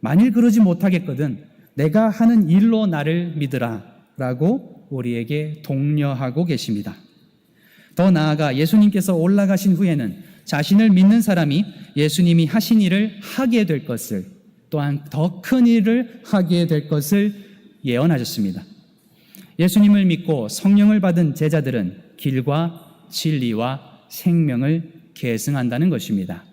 만일 그러지 못하겠거든 내가 하는 일로 나를 믿으라 라고 우리에게 독려하고 계십니다. 더 나아가 예수님께서 올라가신 후에는 자신을 믿는 사람이 예수님이 하신 일을 하게 될 것을, 또한 더 큰 일을 하게 될 것을 예언하셨습니다. 예수님을 믿고 성령을 받은 제자들은 길과 진리와 생명을 계승한다는 것입니다.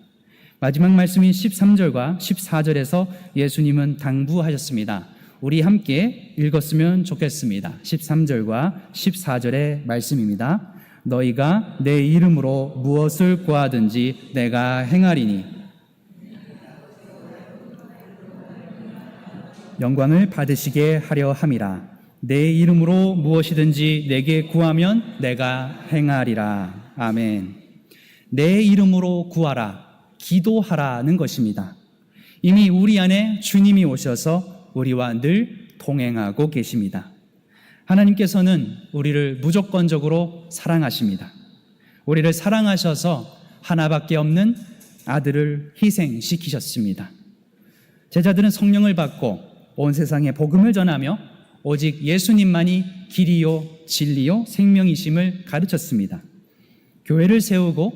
마지막 말씀인 13절과 14절에서 예수님은 당부하셨습니다. 우리 함께 읽었으면 좋겠습니다. 13절과 14절의 말씀입니다. 너희가 내 이름으로 무엇을 구하든지 내가 행하리니 영광을 받으시게 하려 함이라. 내 이름으로 무엇이든지 내게 구하면 내가 행하리라. 아멘. 내 이름으로 구하라, 기도하라는 것입니다. 이미 우리 안에 주님이 오셔서 우리와 늘 동행하고 계십니다. 하나님께서는 우리를 무조건적으로 사랑하십니다. 우리를 사랑하셔서 하나밖에 없는 아들을 희생시키셨습니다. 제자들은 성령을 받고 온 세상에 복음을 전하며 오직 예수님만이 길이요 진리요 생명이심을 가르쳤습니다. 교회를 세우고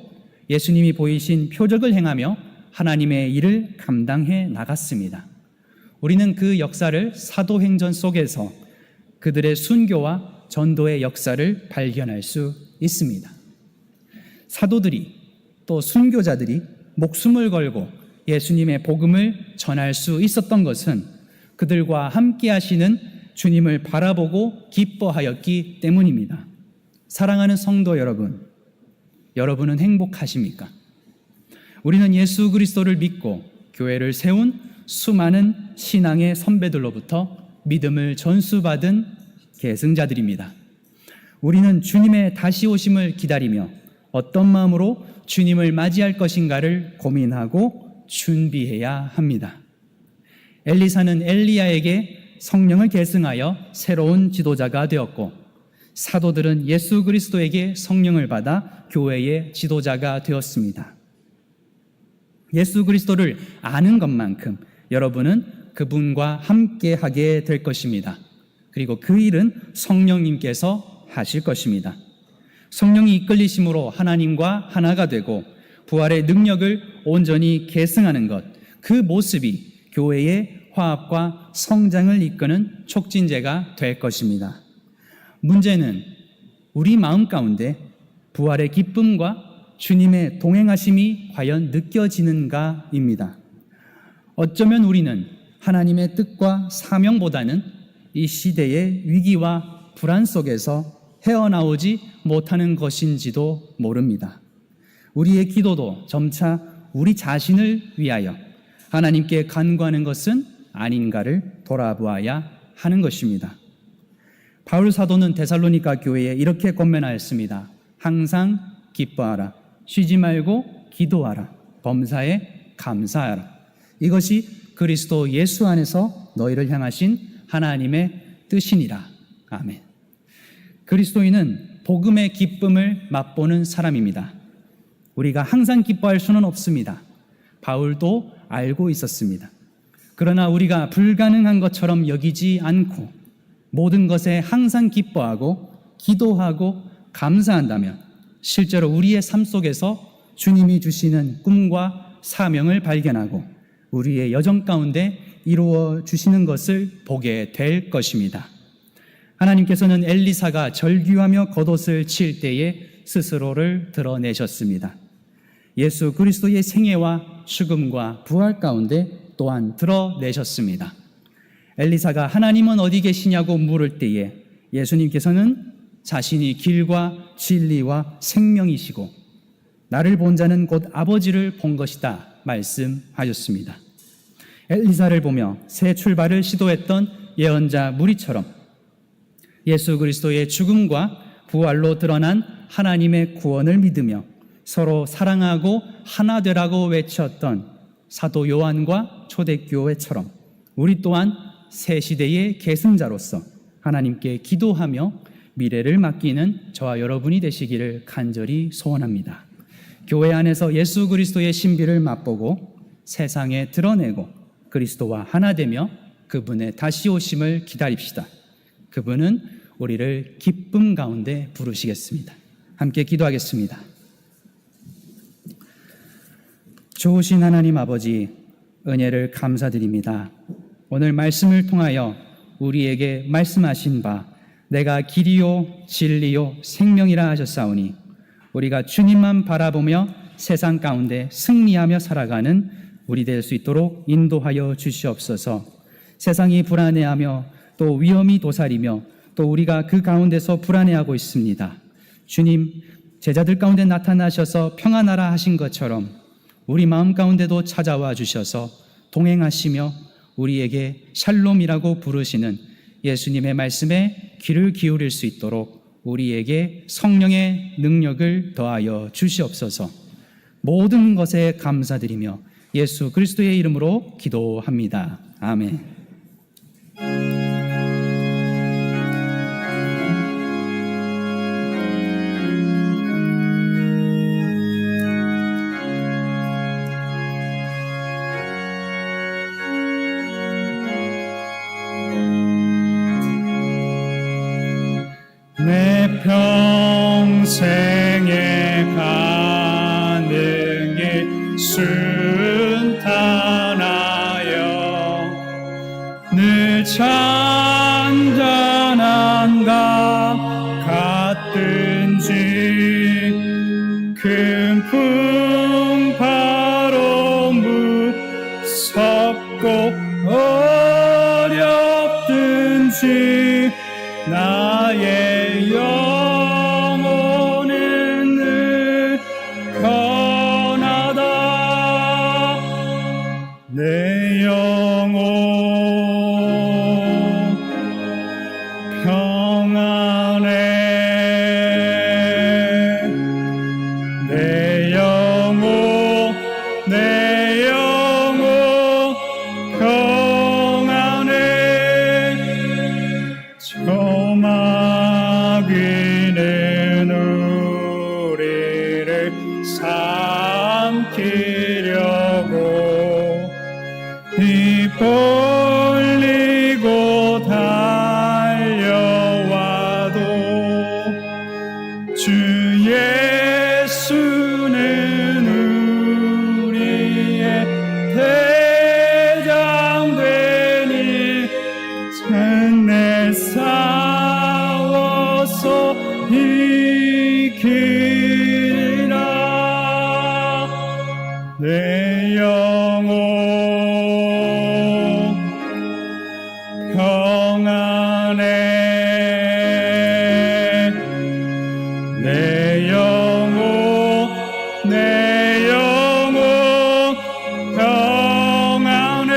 예수님이 보이신 표적을 행하며 하나님의 일을 감당해 나갔습니다. 우리는 그 역사를 사도행전 속에서 그들의 순교와 전도의 역사를 발견할 수 있습니다. 사도들이 또 순교자들이 목숨을 걸고 예수님의 복음을 전할 수 있었던 것은 그들과 함께 하시는 주님을 바라보고 기뻐하였기 때문입니다. 사랑하는 성도 여러분, 여러분은 행복하십니까? 우리는 예수 그리스도를 믿고 교회를 세운 수많은 신앙의 선배들로부터 믿음을 전수받은 계승자들입니다. 우리는 주님의 다시 오심을 기다리며 어떤 마음으로 주님을 맞이할 것인가를 고민하고 준비해야 합니다. 엘리사는 엘리야에게 성령을 계승하여 새로운 지도자가 되었고, 사도들은 예수 그리스도에게 성령을 받아 교회의 지도자가 되었습니다. 예수 그리스도를 아는 것만큼 여러분은 그분과 함께 하게 될 것입니다. 그리고 그 일은 성령님께서 하실 것입니다. 성령이 이끌리심으로 하나님과 하나가 되고 부활의 능력을 온전히 계승하는 것, 그 모습이 교회의 화합과 성장을 이끄는 촉진제가 될 것입니다. 문제는 우리 마음 가운데 부활의 기쁨과 주님의 동행하심이 과연 느껴지는가입니다. 어쩌면 우리는 하나님의 뜻과 사명보다는 이 시대의 위기와 불안 속에서 헤어나오지 못하는 것인지도 모릅니다. 우리의 기도도 점차 우리 자신을 위하여 하나님께 간구하는 것은 아닌가를 돌아보아야 하는 것입니다. 바울 사도는 데살로니가 교회에 이렇게 권면하였습니다. 항상 기뻐하라, 쉬지 말고 기도하라, 범사에 감사하라. 이것이 그리스도 예수 안에서 너희를 향하신 하나님의 뜻이니라. 아멘. 그리스도인은 복음의 기쁨을 맛보는 사람입니다. 우리가 항상 기뻐할 수는 없습니다. 바울도 알고 있었습니다. 그러나 우리가 불가능한 것처럼 여기지 않고 모든 것에 항상 기뻐하고 기도하고 감사한다면 실제로 우리의 삶 속에서 주님이 주시는 꿈과 사명을 발견하고 우리의 여정 가운데 이루어 주시는 것을 보게 될 것입니다. 하나님께서는 엘리사가 절규하며 겉옷을 칠 때에 스스로를 드러내셨습니다. 예수 그리스도의 생애와 죽음과 부활 가운데 또한 드러내셨습니다. 엘리사가 하나님은 어디 계시냐고 물을 때에 예수님께서는 자신이 길과 진리와 생명이시고 나를 본 자는 곧 아버지를 본 것이다 말씀하셨습니다. 엘리사를 보며 새 출발을 시도했던 예언자 무리처럼 예수 그리스도의 죽음과 부활로 드러난 하나님의 구원을 믿으며 서로 사랑하고 하나 되라고 외쳤던 사도 요한과 초대교회처럼 우리 또한 새 시대의 계승자로서 하나님께 기도하며 미래를 맡기는 저와 여러분이 되시기를 간절히 소원합니다. 교회 안에서 예수 그리스도의 신비를 맛보고 세상에 드러내고 그리스도와 하나 되며 그분의 다시 오심을 기다립시다. 그분은 우리를 기쁨 가운데 부르시겠습니다. 함께 기도하겠습니다. 좋으신 하나님 아버지, 은혜를 감사드립니다. 오늘 말씀을 통하여 우리에게 말씀하신 바 내가 길이요 진리요 생명이라 하셨사오니 우리가 주님만 바라보며 세상 가운데 승리하며 살아가는 우리 될 수 있도록 인도하여 주시옵소서. 세상이 불안해하며 또 위험이 도사리며 또 우리가 그 가운데서 불안해하고 있습니다. 주님, 제자들 가운데 나타나셔서 평안하라 하신 것처럼 우리 마음 가운데도 찾아와 주셔서 동행하시며 우리에게 샬롬이라고 부르시는 예수님의 말씀에 귀를 기울일 수 있도록 우리에게 성령의 능력을 더하여 주시옵소서. 모든 것에 감사드리며 예수 그리스도의 이름으로 기도합니다. 아멘. 내 평생에 가는 길 순탄하여 늘 잔잔한 강 같든지 큰 풍파로 무섭고 어렵든지 나의 영혼은 늘 편하다. 내 영혼 평안해. 내 영혼 평안해. 마귀는 우리를 삼키려고 입 벌리고 달려와도 주 예수는 우리의 대장 되니 내 싸워서 이기리라. 내 영혼 평안해. 내 영혼 평안해.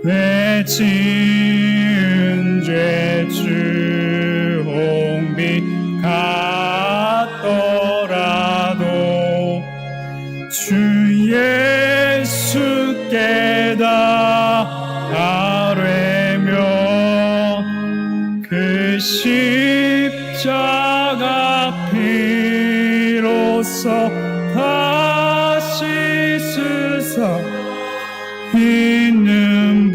내 지은 죄 주홍빛 같더라도 주 예수께 다 아뢰며 그 십자가 피로써 다시 쓰사 있는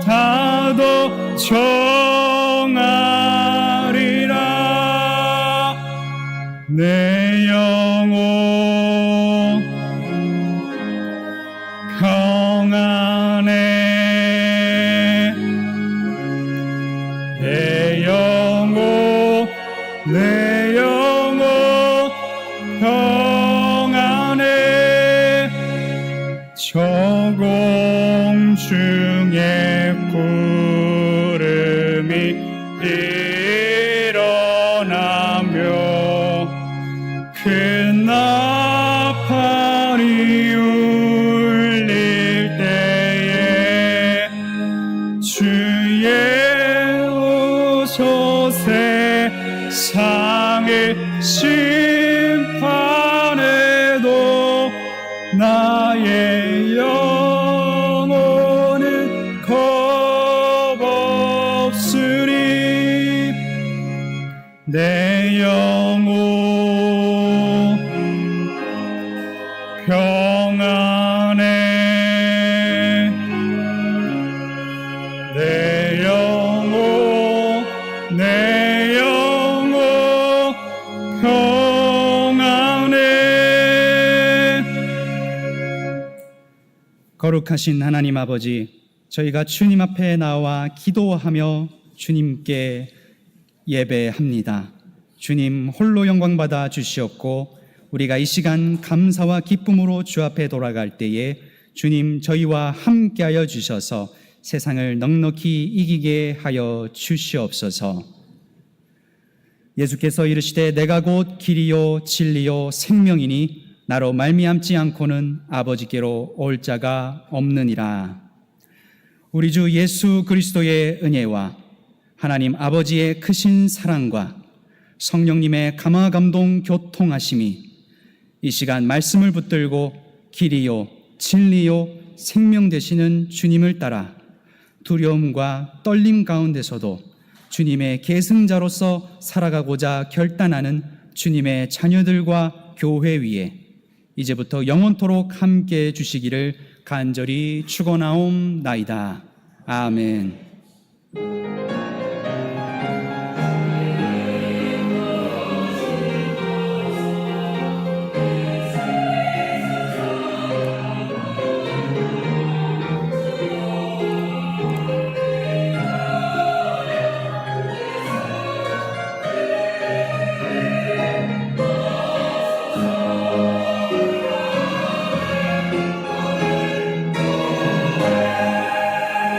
보다도 정하리라. 내 영혼 평안해. 내 영혼 평안해. 저공 중에 구름이 일어나며 큰 나팔이 울릴 때에 주의 오셔 세상의 심판에도 나의 영혼 내 영혼 평안해. 내 영혼 평안해. 거룩하신 하나님 아버지, 저희가 주님 앞에 나와 기도하며 주님께 예배합니다. 주님 홀로 영광 받아 주시옵고, 우리가 이 시간 감사와 기쁨으로 주 앞에 돌아갈 때에 주님 저희와 함께하여 주셔서 세상을 넉넉히 이기게 하여 주시옵소서. 예수께서 이르시되 내가 곧 길이요 진리요 생명이니 나로 말미암지 않고는 아버지께로 올 자가 없느니라. 우리 주 예수 그리스도의 은혜와 하나님 아버지의 크신 사랑과 성령님의 감화감동 교통하심이 이 시간 말씀을 붙들고 길이요 진리요 생명 되시는 주님을 따라 두려움과 떨림 가운데서도 주님의 계승자로서 살아가고자 결단하는 주님의 자녀들과 교회 위에 이제부터 영원토록 함께해 주시기를 간절히 축원하옵나이다. 아멘.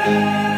내